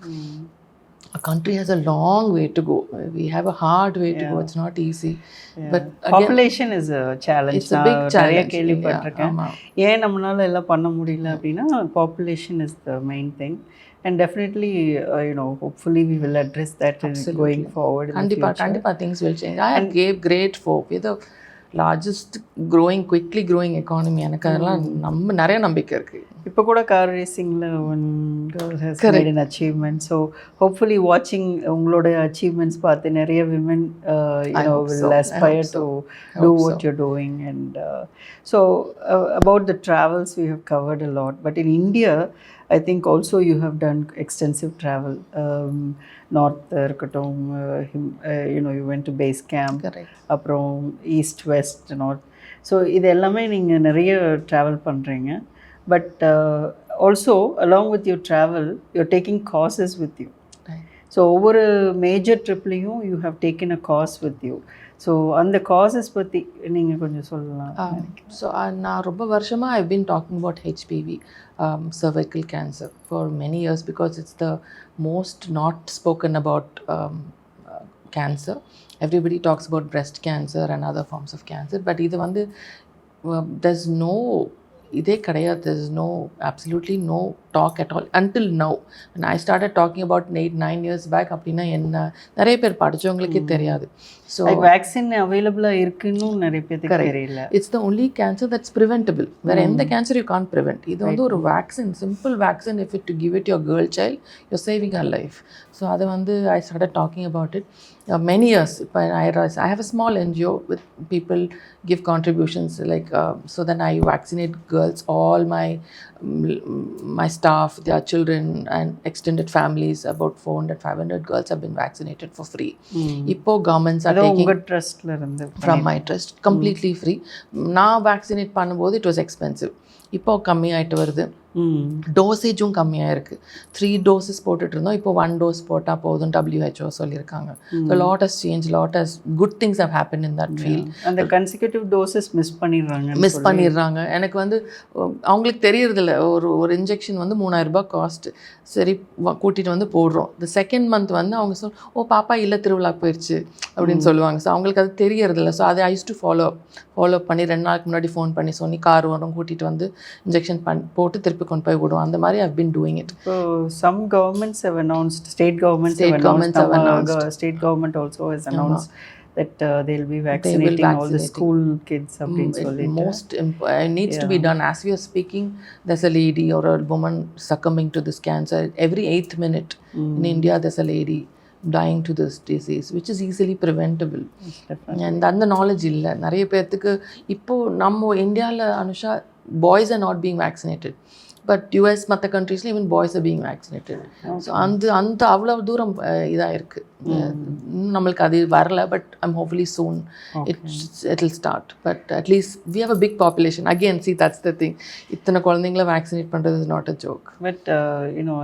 A country has a long way to go. We have a hard way to go. It's not easy. But again, population is a challenge. It's a big challenge. கேள்விப்பட்டிருக்கேன். ஏன் நம்மளால எல்லாம் பண்ண முடியல அப்படின்னா population is the main thing. And definitely, hopefully we will address that going forward in the future. Kandipa things will change. I have great hope. We're the largest quickly growing economy. எனக்கு அதெல்லாம் நிறைய நம்பிக்கை இருக்குது. இப்போ கூட car ரேசிங்கில் one girl has made an achievement. So hopefully watching உங்களோட achievements பார்த்து நிறைய women will aspire to do what you're doing. And so about the travels we have covered a lot, but in India I think also you have done extensive travel. North இருக்கட்டும், you went to base camp, அப்புறம் east west north. So இது எல்லாமே நீங்கள் நிறைய travel பண்ணுறீங்க. But also along with your travel you're taking courses with you. So ஒவ்வொரு major ட்ரிப்லையும் you have taken a course with you. So அந்த courses பற்றி நீங்கள் கொஞ்சம் சொல்லலாம். So நான் ரொம்ப வருஷமாக I've been talking about HPV, cervical cancer, for many years because it's the most not spoken about cancer. Everybody talks about breast cancer and other forms of cancer, but இது வந்து there's no இதே கிடையாது. There's absolutely no talk at all until now. When I started talking about 8-9 years back, அப்படின்னா என்ன நிறைய பேர் படித்தவங்களுக்கே தெரியாது. So vaccine அவைலபிளாக இருக்குன்னு நிறைய பேருக்கு தெரியல. It's the only cancer that's preventable. வேற எந்த கேன்சர் you can't prevent. இது வந்து ஒரு vaccine, simple vaccine. If to give it your girl child, you're saving her life. So அதை வந்து I started talking about it many years. I have a small NGO with people give contributions like so then I vaccinate girls, all my staff, their children and extended families. About 400-500 girls have been vaccinated for free. இப்போ governments are taking from my trust completely free. நான் vaccinate பண்ணும்போது it was expensive. இப்போ கம்மி ஆயிட்டு வருது. டோசேஜும் கம்மியாக இருக்குது. 3 doses போட்டுட்டு இருந்தோம், இப்போ 1 dose போட்டால் போதும் WHO சொல்லியிருக்காங்க. So lot has change, lot has good things have happen in that field. அந்த கன்சிக்யூட்டிவ் டோசஸ் மிஸ் பண்ணிடுறாங்க. எனக்கு வந்து அவங்களுக்கு தெரியறதில்ல, ஒரு இன்ஜெக்ஷன் வந்து 3000 ரூபாய் காஸ்ட். சரி கூட்டிகிட்டு வந்து போடுறோம். இந்த செகண்ட் மந்த் வந்து அவங்க ஓ பாப்பா இல்லை திருவிழா போயிடுச்சு அப்படின்னு சொல்லுவாங்க. ஸோ அவங்களுக்கு அது தெரியறதில்ல. ஸோ அதை ஐ யூஸ் டு ஃபாலோ பண்ணி 2 நாளுக்கு முன்னாடி ஃபோன் பண்ணி சொன்னி கார் வரும், கூட்டிகிட்டு வந்து இன்ஜெக்ஷன் போட்டு திருப்பி கொண்டு போய் விடுவோம். அந்த மாதிரி I've been doing it. So some governments have announced, state government also has announced that they'll be vaccinating all the school kids அப்படின்னு சொல்லிட்டு. Most needs to be done. As we are speaking, there's a lady or a woman succumbing to this cancer. Every 8th minute in India there's a lady dying to this disease, which is easily preventable. And அந்த knowledge இல்லை நிறைய பேர்த்துக்கு. இப்போது நம்ம இந்தியாவில் Anusha boys are not being vaccinated, but US மற்ற கண்ட்ரீஸில் even boys are being vaccinated. So அந்த அவ்வளோ தூரம் இதாக இருக்குது. நம்மளுக்கு அது வரல, but I'm hopefully soon it will start. But at least we have a big population. Again see that's the thing, இத்தனை குழந்தைங்கள வேக்சினேட் பண்ணுறது is not a joke. But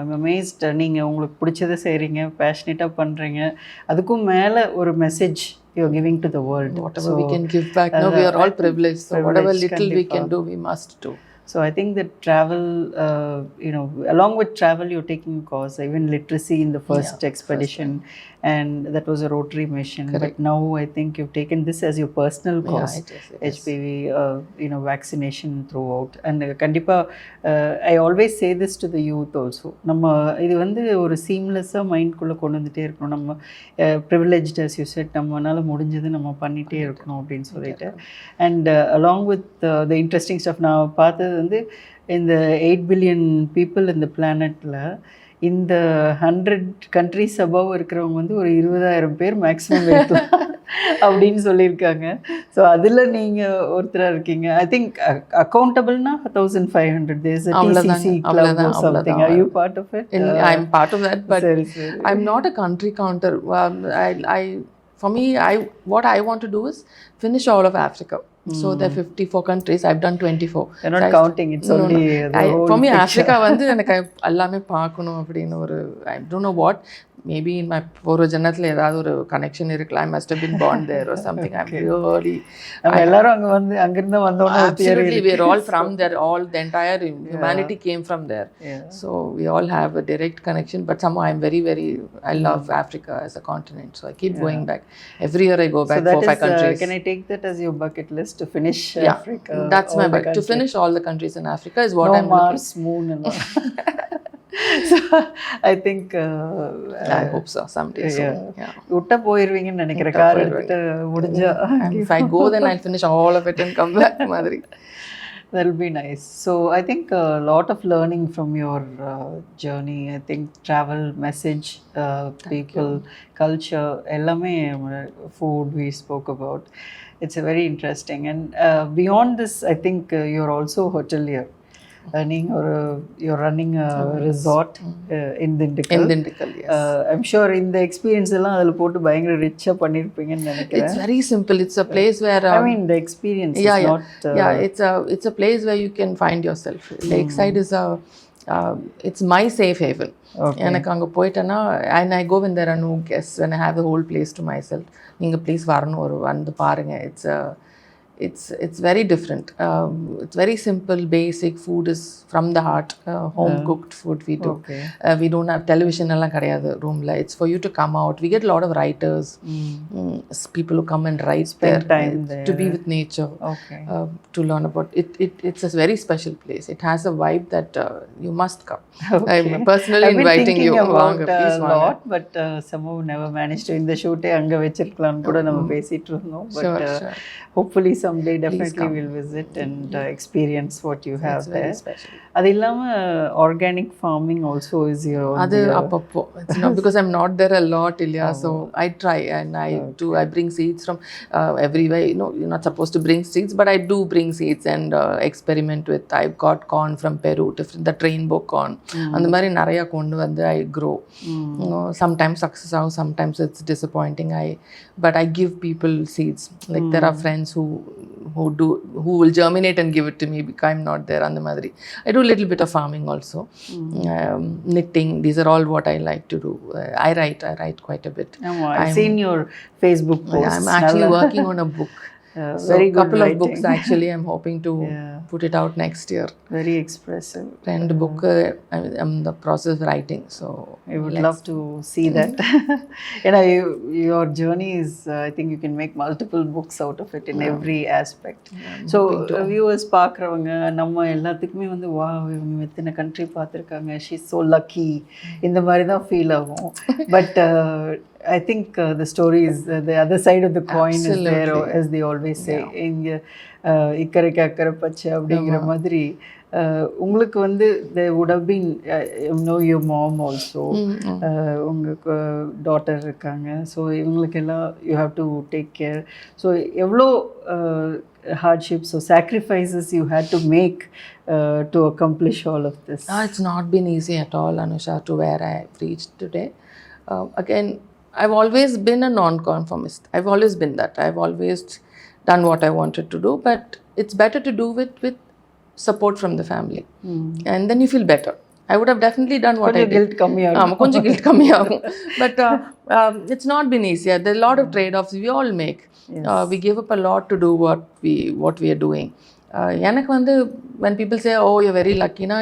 I'm amazed. நீங்கள் உங்களுக்கு பிடிச்சதை செய்கிறீங்க, பேஷனேட்டாக பண்ணுறீங்க, அதுக்கும் மேலே ஒரு message you're giving to the world. Whatever we can give back. No, we are all privileged. So whatever little we can do, we must do. So I think that travel, along with travel, you're taking a course, even literacy in the first expedition, and that was a Rotary mission. Correct. But now I think you've taken this as your personal course, HPV, vaccination throughout. And kandipa, I always say this to the youth also. Namma idu vandu oru seamless mind kulla kondu vandite irukanum. Namma privileged, as you said, nammanaala mudinjadhu namma pannite irukanum appdin solite. And along with the interesting stuff now paatha வந்து இந்த 8 billion people in the planetல இந்த 100 countries above இருக்கிறவங்க வந்து ஒரு 20,000 பேர் maximum இருக்கலாம் அப்படின்னு சொல்லியிருக்காங்க. ஸோ அதில் நீங்கள் ஒருத்தராக இருக்கீங்க. ஐ திங்க் அக்கௌண்டபிள்னா 1500. There's a TCC club or something. Are you part of it? I'm part of that, but I'm not a country counter. For me, what I want to do is finish all of Africa. So there are 54 countries. I've done 24. You're not counting. It's only the whole for me picture. Africa வந்து எனக்கு எல்லாமே பார்க்கணும் அப்படின்னு ஒரு I don't know what. Maybe in my ஒரு ஜன்னத்தில் ஏதாவது ஒரு கனெக்ஷன் இருக்கலாம். I must have been born there or something. I'm really எல்லாரும் அங்கே வந்து அங்கிருந்து வந்தோம்னா absolutely we are all from there. All the entire humanity came from there. So we all have a direct connection. But somehow I'm very I love Africa as a continent. So I keep going back. Every year I go back 4-5 countries. Can I take that as your bucket list to finish Africa? That's my bucket. To finish all the countries in Africa is what I'm Mars, moon and all. So I think I hope so someday. So விட்டா போயிருவீங்கன்னு நினைக்கிறேன். Car எடுத்துட்டு முடிஞ்சா if I go then I'll finish all of it and come back மாதிரி. That'll be nice. So I think a lot of learning from your journey. I think travel, message, people, culture, ellame, food we spoke about. It's a very interesting. And beyond this, I think you're also hotelier. You're running a resort in Dindigul. Yes. I'm sure in the experience எல்லாம் அதில் போட்டு பயங்கர ரிச்சாக பண்ணியிருப்பீங்கன்னு நினைக்கிறேன். It's very simple. It's a place where I mean the experience is not it's a place where you can find yourself. Lakeside is it's my safe haven. எனக்கு அங்கே போயிட்டேன்னா and I go when there are no guests, when I have the whole place to myself. நீங்கள் please வரணும், ஒரு வந்து பாருங்கள். It's very different. It's very simple, basic. Food is from the heart. Home cooked food we do. We don't have television alla kadiyadu room la. It's for you to come out. We get a lot of writers, people who come and write, spend time there to be with nature, to learn about it. It's a very special place. It has a vibe that you must come. I'm personally inviting you. Please a lot, but somehow never managed to. In the shoot anga vechirkalam kuda nama pesittu irundhom, but hopefully someday definitely we'll visit and experience what you have there. Very special. அது இல்லாம organic farming also is your அது அப்பப்போ. It's not because I'm not there a lot, Ilya. So I try and I bring seeds from everywhere. You're not supposed to bring seeds, but I do bring seeds and experiment with. I've got corn from Peru, the rainbow corn. அந்த மாதிரி நிறைய கொண்டு வந்து I grow. Sometimes success out, sometimes it's disappointing. But I give people seeds. Like there are friends who who will germinate and give it to me because I'm not there. And the madri. I do a little bit of farming also, knitting. These are all what I like to do. I write quite a bit. I've seen your Facebook posts. I'm actually working on a book. So very a couple good of books actually I'm hoping to put it out next year. Very expressive. And book I'm in the process of writing, so I would love to see that. Your journey is, I think you can make multiple books out of it in every aspect. So viewers பார்க்குறவங்க நம்ம எல்லாத்துக்குமே வந்து wow இவங்க எத்தனை country பார்த்துருக்காங்க, she is so lucky இந்த மாதிரி தான் ஃபீல் ஆகும். But I think the story is the other side of the coin. Absolutely. Is there, as they always say. இங்கே இக்கரைக்கு அக்கறை பச்சை அப்படிங்கிற மாதிரி உங்களுக்கு வந்து there would have been your mom also, உங்களுக்கு டாட்டர் இருக்காங்க, ஸோ இவங்களுக்கெல்லாம் you have to take care. So எவ்வளோ hardships or sacrifices you had to make to accomplish all of this? It's not been easy at all, Anusha, to where I have reached today. Again, I've always been a non-conformist. I've always been that. I've always done what I wanted to do, but it's better to do it with support from the family. And then you feel better. I would have definitely done what I did. Guilt konja guilt kammi agum. But it's not been easy. There are a lot of trade-offs we all make. Yes. We give up a lot to do what we are doing. எனக்கு வந்து when people say, oh, you're very lucky na,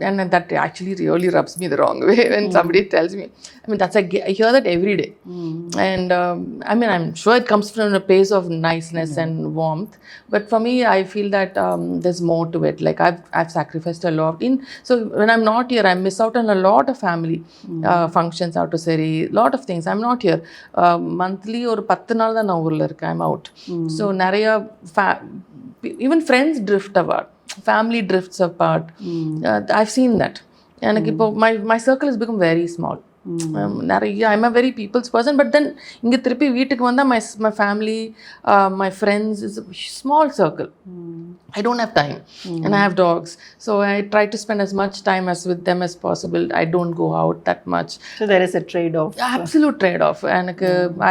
and that actually really rubs me the wrong way when somebody tells me. I mean, I hear that every day. And I mean, I'm sure it comes from a place of niceness and warmth. But for me, I feel that there's more to it. Like I've sacrificed a lot. So when I'm not here, I miss out on a lot of family functions, out to say, lot of things. I'm not here. Monthly or 10 naal da na urla irukka, I'm out. So nariya even friends drift apart. Family drifts apart. I've seen that. And my circle has become very small. I'm a very people's person, but then inga thirupi veetukku vanda my family, my friends is a small circle. I don't have time. And I have dogs, so I try to spend as much time as with them as possible. I don't go out that much. So there is a trade-off. Absolute trade-off. And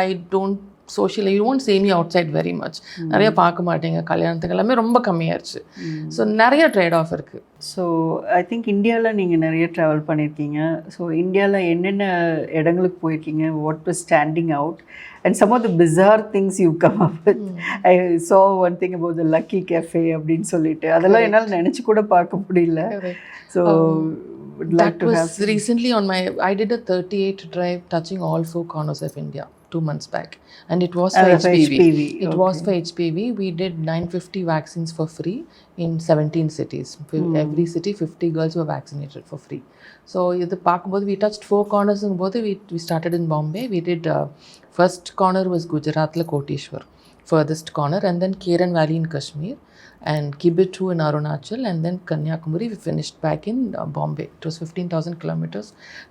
I don't socially, you won't see me outside very much. நிறைய பார்க்க மாட்டீங்க, கல்யாணத்துக்கு எல்லாமே ரொம்ப கம்மியாயிருச்சு. So நிறைய trade off இருக்குது. So I think இந்தியாவில் நீங்கள் நிறைய ட்ராவல் பண்ணியிருக்கீங்க. ஸோ இந்தியாவில் என்னென்ன இடங்களுக்கு போயிருக்கீங்க? What was standing out and some of the bizarre things you come up with? I saw one thing about the Lucky Cafe அப்படின்னு சொல்லிட்டு, அதெல்லாம் என்னால் நினச்சி கூட பார்க்க முடியல. So would like to have recently on my, I did a 38 drive touching all 4 corners of India 2 months back, and it was for HPV. It was for HPV. We did 950 vaccines for free in 17 cities. Every city 50 girls were vaccinated for free. So the park, we touched 4 corners in both. We started in Bombay. We did first corner was Gujarat la Koteshwar, furthest corner, and then Keran Valley in Kashmir, and Kibitu in Arunachal, and then Kanyakumari. We finished back in Bombay. It was 15,000 kilometers.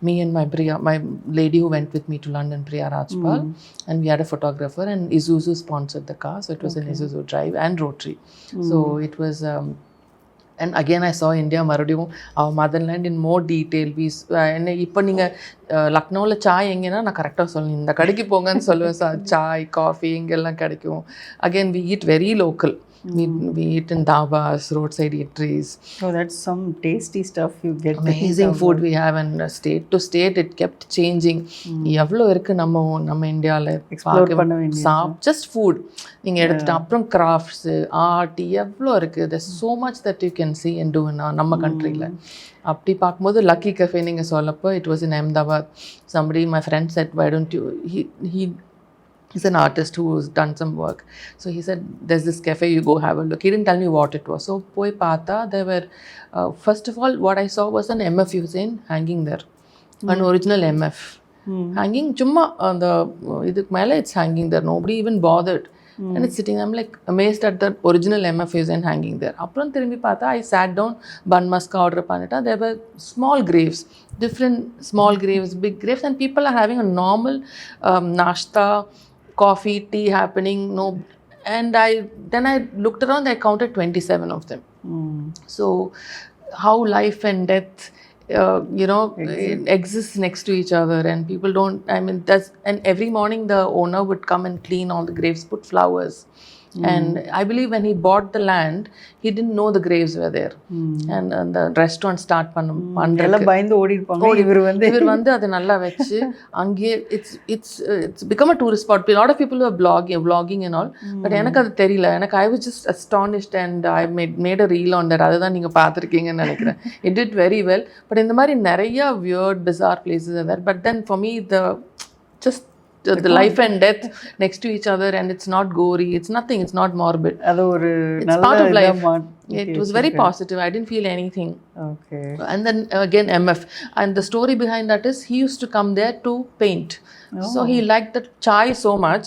Me and my lady who went with me to London, Priya Rajpal, and we had a photographer, and Isuzu sponsored the car, so it was an Isuzu drive and rotary. So it was and again I saw India marudiyum, our motherland, in more detail. இப்போ நீங்கள் லக்னோவில் சாய் எங்கேன்னா நான் கரெக்டாக சொல்லணும், இந்த கடைக்கு போங்கன்னு சொல்லுவேன். சார் சாய் காஃபி இங்கெல்லாம் கிடைக்கும். Again we eat very local. We eat in dhabas, roadside eateries. Oh, that's some tasty stuff you get. Amazing food we have, and state to state it kept changing. எவ்வளோ இருக்குது நம்ம இந்தியாவில் explore பண்ண வேண்டிய just food நீங்கள் எடுத்துட்டு அப்புறம் crafts, art, எவ்வளோ இருக்குது. there's so much that you can see and do in நம்ம கண்ட்ரியில். அப்படி பார்க்கும்போது லக்கி கஃபே நீங்கள் சொல்லப்போ, it was in Ahmedabad. Somebody, my friend said, why don't you, he's an artist who's done some work. So he said, there's this cafe, you go have a look. He didn't tell me what it was. So poi paatha, there were, first of all, what I saw was an MF Hussain hanging there. An original MF. Hanging, chumma, the iduk mele, it's hanging there. Nobody even bothered. And it's sitting, I'm like amazed at the original MF Hussain hanging there. Appuram thirumbi paatha, I sat down, bun muska order pannita. There were small graves, different small graves, big graves, and people are having a normal nashta, coffee, tea happening. No, and then I looked around, I counted 27 of them. So how life and death exists next to each other, and people don't, I mean, and every morning the owner would come and clean all the graves, put flowers, And I believe when he bought the land, he didn't know the graves were there. And the restaurant start எல்லாம் பயந்து ஓடி இருப்பாங்க. இவர் வந்து அதை நல்லா வச்சு அங்கேயே it's become a tourist spot. A lot of people were vlogging and all, but எனக்கு அது தெரியல. எனக்கு I was just astonished and I made a reel on that. அதுதான் நீங்க பார்த்திருக்கீங்கன்னு நினைக்கிறேன். It did very well. But இந்த மாதிரி நிறைய weird bizarre places are there. But then for me the life and death next to each other, and it's not gory, it's nothing, it's not morbid. It's part of life. It was very positive. I didn't feel anything. Okay. And then again MF, and the story behind that is he used to come there to paint. So he liked the chai so much.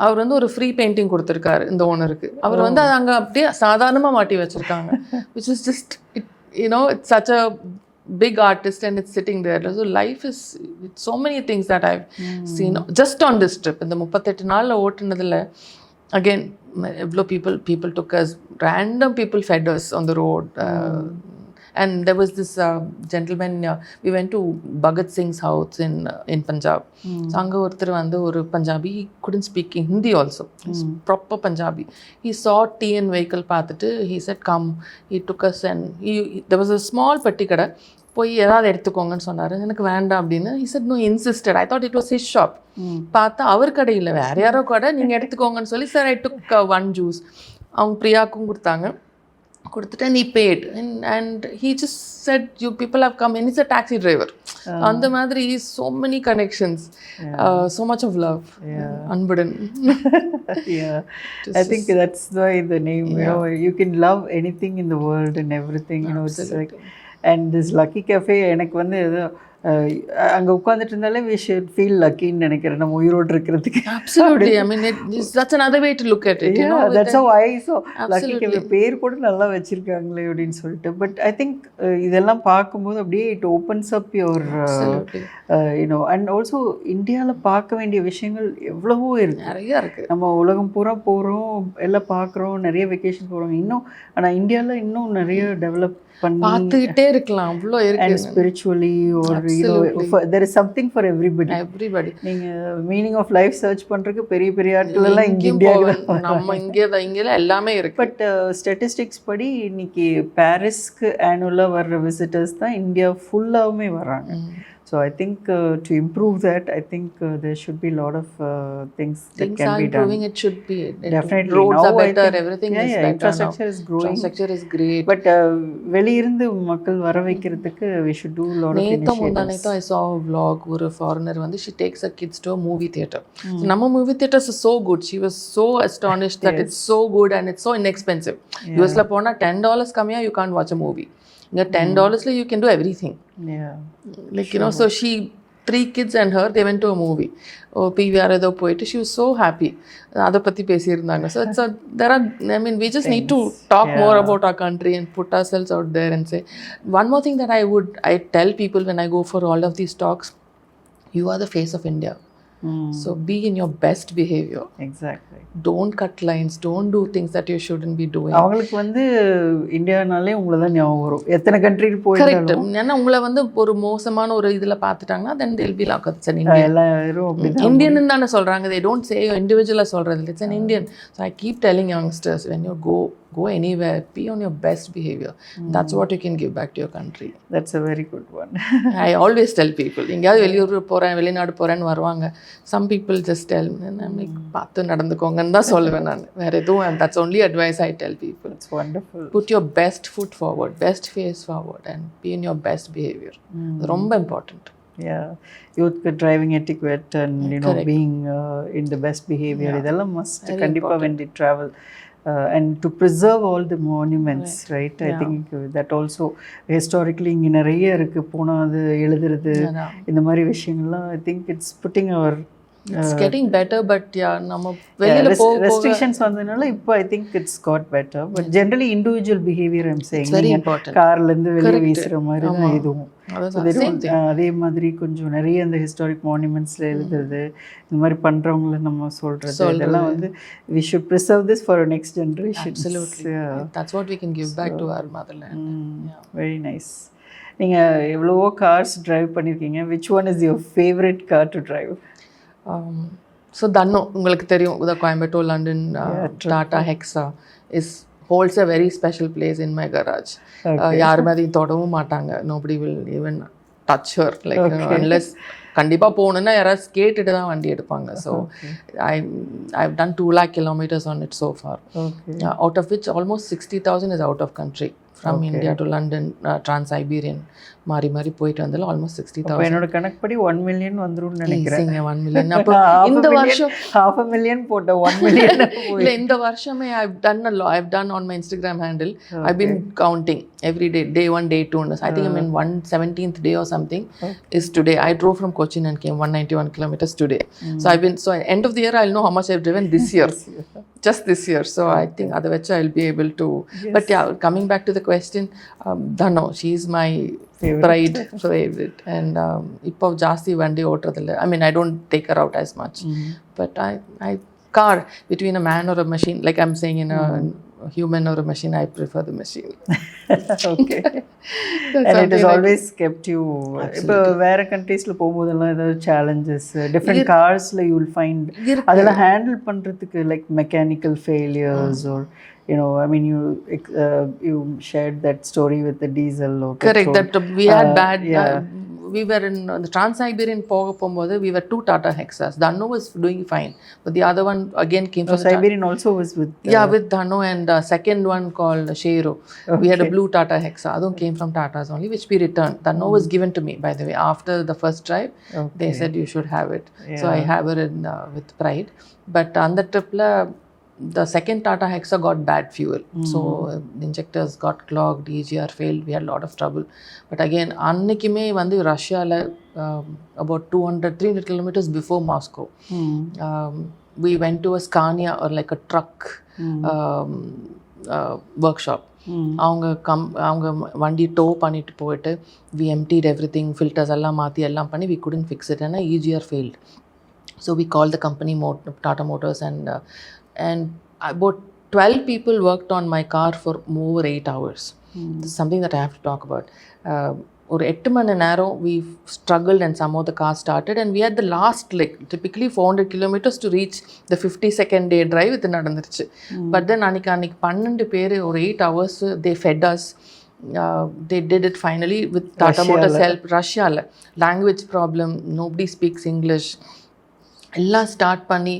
அவர் வந்து ஒரு free painting கொடுத்துருக்காரு இந்த ஓனருக்கு. அவர் வந்து அது அங்கே அப்படியே சாதாரணமாக மாட்டி வச்சுருக்காங்க. which is just it's such a big artist and it's sitting there. So life is so many things that I've seen just on this trip. இந்த 38 நாள்ல ஓட்டுனதுல again எவ்வளோ people took us, random people fed us on the road. And there was this gentleman, we went to Bhagat Singh's house in Punjab. So அங்கே ஒருத்தர் வந்து ஒரு Punjabi, he couldn't speak Hindi also. He's proper Punjabi. He saw TN vehicle பார்த்துட்டு he said come. He took us and there was a small பெட்டி கடை, போய் ஏதாவது எடுத்துக்கோங்கன்னு சொன்னார். எனக்கு வேண்டாம் அப்படின்னு. he said no, he insisted. I thought it was his shop. பார்த்தா அவர் கடையில் வேற யாரோ கடை, நீங்கள் எடுத்துக்கோங்கன்னு சொல்லி sir I took one juice. அவங்க பிரியாக்கும் கொடுத்தாங்க. கொடுத்துட்டு he paid and he just said you people have come, and he's a taxi driver. அந்த மாதிரி so many connections, so much of love. Anbudan. I think that's why the name, you can love anything in the world and everything, it's like, and this Lucky Cafe எனக்கு வந்து அங்கே உட்காந்துட்டு இருந்தாலே we should feel lucky ன்னு நினைக்கிறேன் நம்ம உயிரோடு இருக்கிறதுக்கு. Absolutely. I mean that's another way to look at it. That's how I saw Lucky Cafe. பேர் கூட நல்லா வச்சிருக்காங்களே அப்படின்னு சொல்லிட்டு. பட் ஐ திங்க் இதெல்லாம் பார்க்கும்போது அப்படியே it opens up your and also இந்தியாவில் பார்க்க வேண்டிய விஷயங்கள் எவ்வளவோ இருக்கு, நிறைய இருக்கு. நம்ம உலகம் பூரா போகிறோம், எல்லாம் பார்க்குறோம், நிறைய வெக்கேஷன் போகிறோம் இன்னும். ஆனால் இந்தியாவில் இன்னும் நிறைய டெவலப் பார்த்துக்கிட்டே இருக்கலாம், அவ்வளோ இருக்கு. And spiritually or there is something for everybody. நீங்க மீனிங் ஆஃப் லைஃப் சர்ச் பண்றதுக்கு பெரிய பெரிய ஆட்கள் எல்லாம் இந்தியால நம்ம இங்க எல்லாமே இருக்கு. பட் ஸ்டாட்டிஸ்டிக்ஸ் படி இன்னைக்கு பாரிஸ்க்கு ஆனுவலா வர்ற விசிட்டர்ஸ் தான் இந்தியா ஃபுல்லாவுமே வராங்க. So I think to improve that, I think there should be a lot of things that can be done. It should be. Definitely. Roads now are better, everything is better. Infrastructure is growing. Infrastructure is great. But வெளியிருந்து மக்கள் வர வைக்கிறதுக்கு we should do a lot of initiatives. I saw a vlog, ஒரு foreigner வந்து she takes her kids to a movie theater. So நம்ம movie theaters are so good. She was so astonished that it's so good and it's so inexpensive. US ல போனா $10 கம்மியா you can't watch a movie. You $10 you can do everything. Like so she 3 kids and her, they went to a movie. PVR ஏதோ போயிட்டு she was so happy. அதை பற்றி பேசியிருந்தாங்க. So we just need to talk more about our country and put ourselves out there and say. One more thing that I tell people when I go for all of these talks, you are the face of India. So be in your best behavior. Exactly. Don't cut lines, don't do things that you shouldn't be doing. அவங்களுக்கு வந்து இந்தியானாலே உங்களை தான் ஞாபகம் வரும், எத்தனை கண்ட்ரிக்கு போயிருந்தாலும். Correct. ஏன்னா உங்களை வந்து ஒரு மோசமான ஒரு இதில் பார்த்துட்டாங்கன்னா then they'll be like it's an Indian. எல்லாரும் இந்தியன் தானே சொல்கிறாங்க. they don't say individual சொல்கிறது, it's an Indian. So I keep telling youngsters, when you go anywhere, be on your best behavior. That's what you can give back to your country. That's a very good one. I always tell people, எங்கேயாவது வெளிநாடு போகிறேன்னு வருவாங்க. Some people just tell me, and I'm like, பார்த்து நடந்துக்கோங்கன்னு தான் சொல்லுவேன் நான். வேறு எதுவும், that's only advice I tell people. It's wonderful. Put your best foot forward, best face forward, and be in your best behavior. ரொம்ப important. Youth driving etiquette and being in the best behavior, இதெல்லாம் must கண்டிப்பா when they travel. And to preserve all the monuments, right? I think that also historically இங்கே நிறைய இருக்குது, போனால் அது எழுதுறது இந்த மாதிரி விஷயங்கள்லாம். I think it's putting our it's getting better, but நம்ம வெளியில restrictions வந்ததுனால இப்போ I think it's got better, but generally individual behavior I'm saying, it's very important. கார்ல இருந்து வெளியே வீசுற மாதிரி தான் இதுவும். அதே மாதிரி கொஞ்சம் நிறைய இந்த ஹிஸ்டாரிக் மானுமெண்ட்ஸ்ல எழுதுறது, இந்த மாதிரி பண்றவங்கள நம்ம சொல்றது, இதெல்லாம் வந்து we should preserve this for our next generation. Absolutely. That's what we can give back to our motherland. Very nice. நீங்க எவ்வளவோ கார்ஸ் டிரைவ் பண்ணிருக்கீங்க. which one is your favorite car to drive? So Danno, உங்களுக்கு தெரியும், the Coimbatore London Tata Hexa holds a very special place in my garage. யாருமே அதை தொடவும் மாட்டாங்க. Nobody will even touch her, like unless கண்டிப்பா போகணும்னா யாராவது கேட்டுட்டு தான் வண்டி எடுப்பாங்க. So I've done 2 lakh kilometers on it so far. Out of which almost 60,000 is out of country. From India to London, Trans-Siberian மாறி மாறி போயிட்டு வந்தாலும் almost 60,000. என்னோட கணக்குப்படி 1 million வந்துரும்னு நினைக்கிறேன். 1 million. அப்போ இந்த வருஷம் $500,000 போட்ட 1 million. இல்ல இந்த வருஷமே I've done on my Instagram handle. I've been counting every day 1, day 2. I think I'm in 117th day or something. Is today. I drove from Cochin and came 191 kilometers today. So end of the year I'll know how much I've driven this year. Just this year. So I think otherwise I'll be able to. But yeah, coming back to the question, Dano, she is my favorite. And இப்போ ஜாஸ்தி வண்டி ஓட்டுறதில்ல. I mean, I don't take her out as much. But I car between a man or a machine, like I'm saying in a human or a machine, I prefer the machine. Okay. And it has always kept you. இப்போ வேற கண்ட்ரீஸ்ல போகும்போதெல்லாம் ஏதாவது challenges, different carsல you will find அதெல்லாம் handle பண்றதுக்கு like mechanical failures or I mean, you shared that story with the diesel or correct petrol. That we had bad we were in the Trans-Siberian போகும்போது we were 2 Tata Hexas. Dano was doing fine, but the other one again came from Siberian also was with with Dano, and second one called Shero. We had a blue Tata Hexa. Adum came from Tatas only, which we returned. Dano was given to me, by the way, after the first drive. They said you should have it. So I have her in with pride. But on the trip the second Tata Hexa got bad fuel. So the injectors got clogged, EGR failed, we had a lot of trouble. But again, annikume vandu Russia about 300 kilometers before Moscow. We went to a Scania or like a truck workshop. அவங்க வண்டி to பண்ணிட்டு போயிட்டு we emptied everything, filters எல்லாம் மாற்றி எல்லாம் பண்ணி we couldn't fix it, and EGR failed. So we called the company Tata Motors, and about 12 people worked on my car for over 8 hours. This is something that I have to talk about. ஒரு 8 மணி நேரம் we struggled, and somehow the car started, and we had the last leg, typically 400 kilometers to reach the 52nd day drive. இது நடந்துருச்சு. But then அன்னைக்கு 12 பேர் ஒரு 8 hours they fed us. They did it finally with Tata Motors help. Russia language problem, nobody speaks English. எல்லாம் start பண்ணி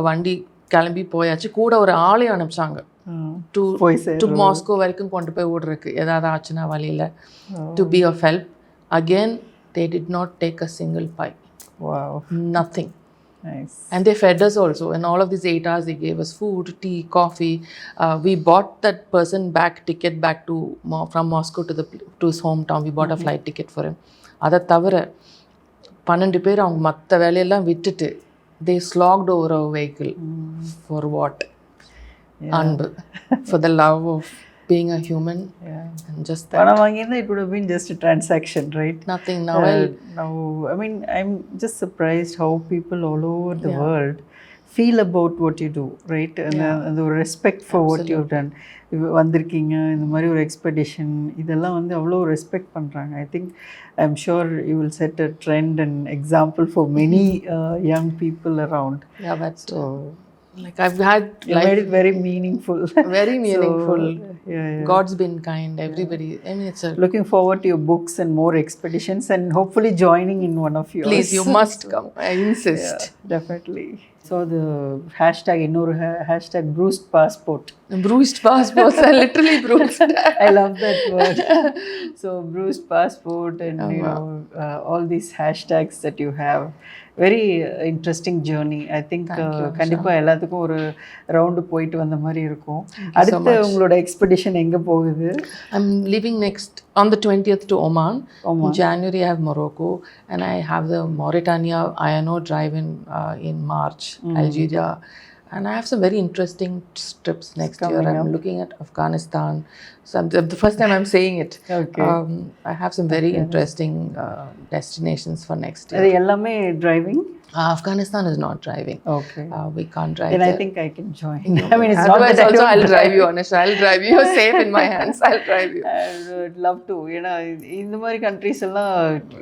வண்டி கிளம்பி போயாச்சு. கூட ஒரு ஆளே அனுப்பிச்சாங்க டு மாஸ்கோ வரைக்கும் கொண்டு போய் விடுறதுக்கு, ஏதாவது ஆச்சுன்னா வழியில், to be of help. Again they did not take a single pie. Nothing. Nice. And they fed us also. In all of these 8 hours, they gave us food, tea, coffee. We bought that person ticket back from Moscow to his hometown. We bought a flight ticket for him. அதை தவிர 12 பேர் அவங்க மற்ற வேலையெல்லாம் விட்டுட்டு they slogged over a vehicle. For what? And for the love of being a human. And just that. It would have been just a transaction, right? Nothing. Now I mean, I'm just surprised how people all over the world feel about what you do, right? And the respect for what you've done. வந்திருக்கீங்க, இந்த மாதிரி ஒரு expedition, இதெல்லாம் வந்து அவ்வளோ respect பண்ணுறாங்க. I think I'm sure you will set a trend and example for many young people around. Like I've had made it very meaningful. Very meaningful. God's been kind. Everybody. I mean, it's looking forward to your books and more expeditions, and hopefully joining in one of yours. Please, you must come. I insist. Definitely. So the hashtag hashtag bruised passport. Bruised passports are literally bruised. I love that word. So bruised passport, and all these hashtags that you have. Very interesting journey. I think கண்டிப்பா எல்லாத்துக்கும் ஒரு round போயிட்டு வந்த மாதிரி இருக்கும். அடுத்து உங்களோட expedition எங்க போகுது? I'm leaving next on the 20th to Oman. In January I have Morocco, and I have the Mauritania INO drive in March, Algeria, and I have some very interesting trips next year. I'm looking at Afghanistan. So the first time I'm saying it. I have some very interesting destinations for next year. அது எல்லாமே driving? Afghanistan is not driving. Okay. We can't drive Then there. I think I can join. I mean, it's not Otherwise, that I also don't I'll drive you, Anusha. I'll drive you. You're safe in my hands. I'll drive you. I would love to. இந்த மாதிரி countries எல்லாம்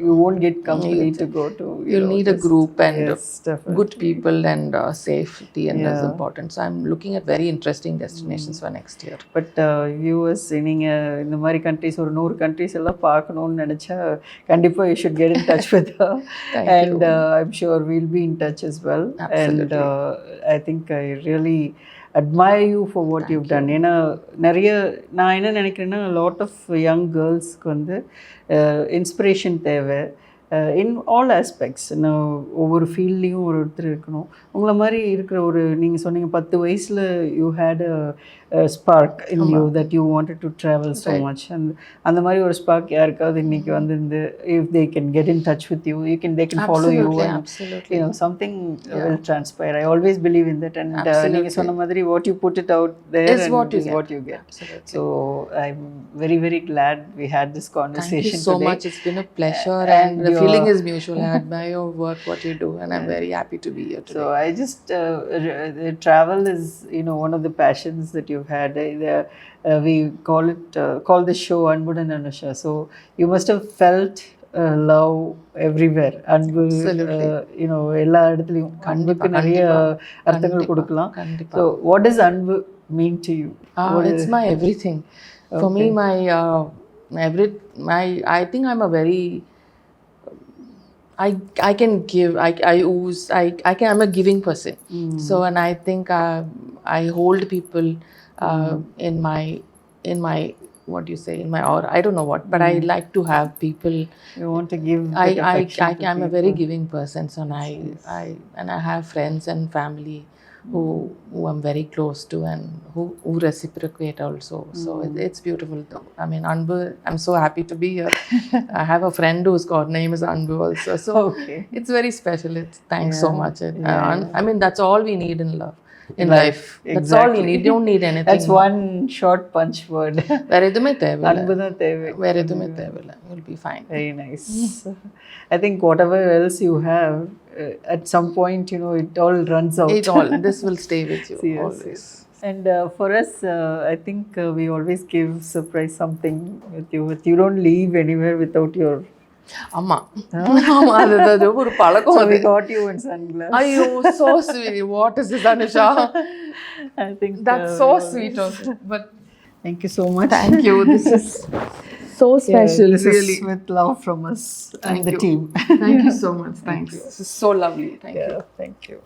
you won't get company to go to. You'll need a group and yes, definitely. good people and safety, and that's important. So I'm looking at very interesting destinations for next year. But viewers, நீங்கள் இந்த மாதிரி countries ஒரு 100 countries எல்லாம் பார்க்கணும்னு நினச்சா கண்டிப்பாக you should get in touch with her. And I'm sure we'll be in touch as well. Absolutely. And I think I really admire you for what you've done. ஏன்னா நிறைய நான் என்ன நினைக்கிறேன்னா லாட் ஆஃப் யங் கேர்ள்ஸ்க்கு வந்து inspiration தேவை in all aspects. நான் ஒவ்வொரு ஃபீல்ட்லேயும் ஒருத்தர் இருக்கணும். உங்களை மாதிரி இருக்கிற ஒரு நீங்கள் சொன்னீங்க 10 வயசில் you had spark in you that you wanted to travel so much. அந்த மாதிரி ஒரு ஸ்பார்க் யாருக்காவது இன்னைக்கு வந்து if they can get in touch with you they can follow you and something will transpire. I always believe in that. And நீங்கள் சொன்ன மாதிரி what you put it out there is what you get. So I am very very glad we had this conversation so much. It's been a pleasure, and the feeling is mutual. I admire your work, what you do, and I'm very happy to be here today. So I just travel is one of the passions that you've had. We call this show Anbudan Anusha. So you must have felt love everywhere. அன்பு எல்லா இடத்துலையும் அன்புக்கு நிறைய அர்த்தங்கள் கொடுக்கலாம். So what does அன்பு mean to you? It's my everything. For me, I think I'm a very I can give. I'm a giving person. So, and I think I hold people in my what do you say, in my aura. I don't know what, but I like to have people. You want to give. I'm a very giving person, so and I have friends and family who I'm very close to and who reciprocate also. So it's beautiful though. I mean, Anbu, I'm so happy to be here. I have a friend whose name is Anbu also. So it's very special. Thanks so much. I mean, that's all we need in love. In life. That's all you need. You don't need anything. That's one short punch word. வேற எதுமே தேவையில்லை. அன்பு தான் தேவை. வேற எதுமே தேவையில்லை. You'll be fine. Very nice. I think whatever else you have, at some point, it all runs out. This will stay with you always. And for us, I think we always give surprise something with you. You don't leave anywhere without your. ஆமா அது ஒரு பழக்கம். So we got you in sunglasses. ஐயோ, so sweet. What is this, Anusha? I think that's so sweet also. But thank you so much. Thank you. This is so special. This really. Is with love from us and the team. Thank you so much. Thanks. This is so lovely. Thank you. Thank you.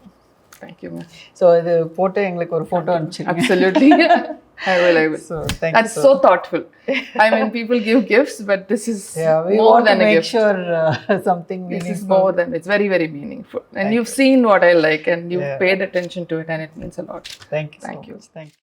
Thank you, ma'am. So இது போட்டு எங்களுக்கு ஒரு photo அனுப்பிச்சிருங்க. Absolutely. I will. So thank That's so thoughtful. I mean, people give gifts, but this is we more want than to a make gift. sure something meaningful. This is more than, it's very, very meaningful. And you've seen what I like, and you've paid attention to it, and it means a lot. Thank you. Thank you. Thank you.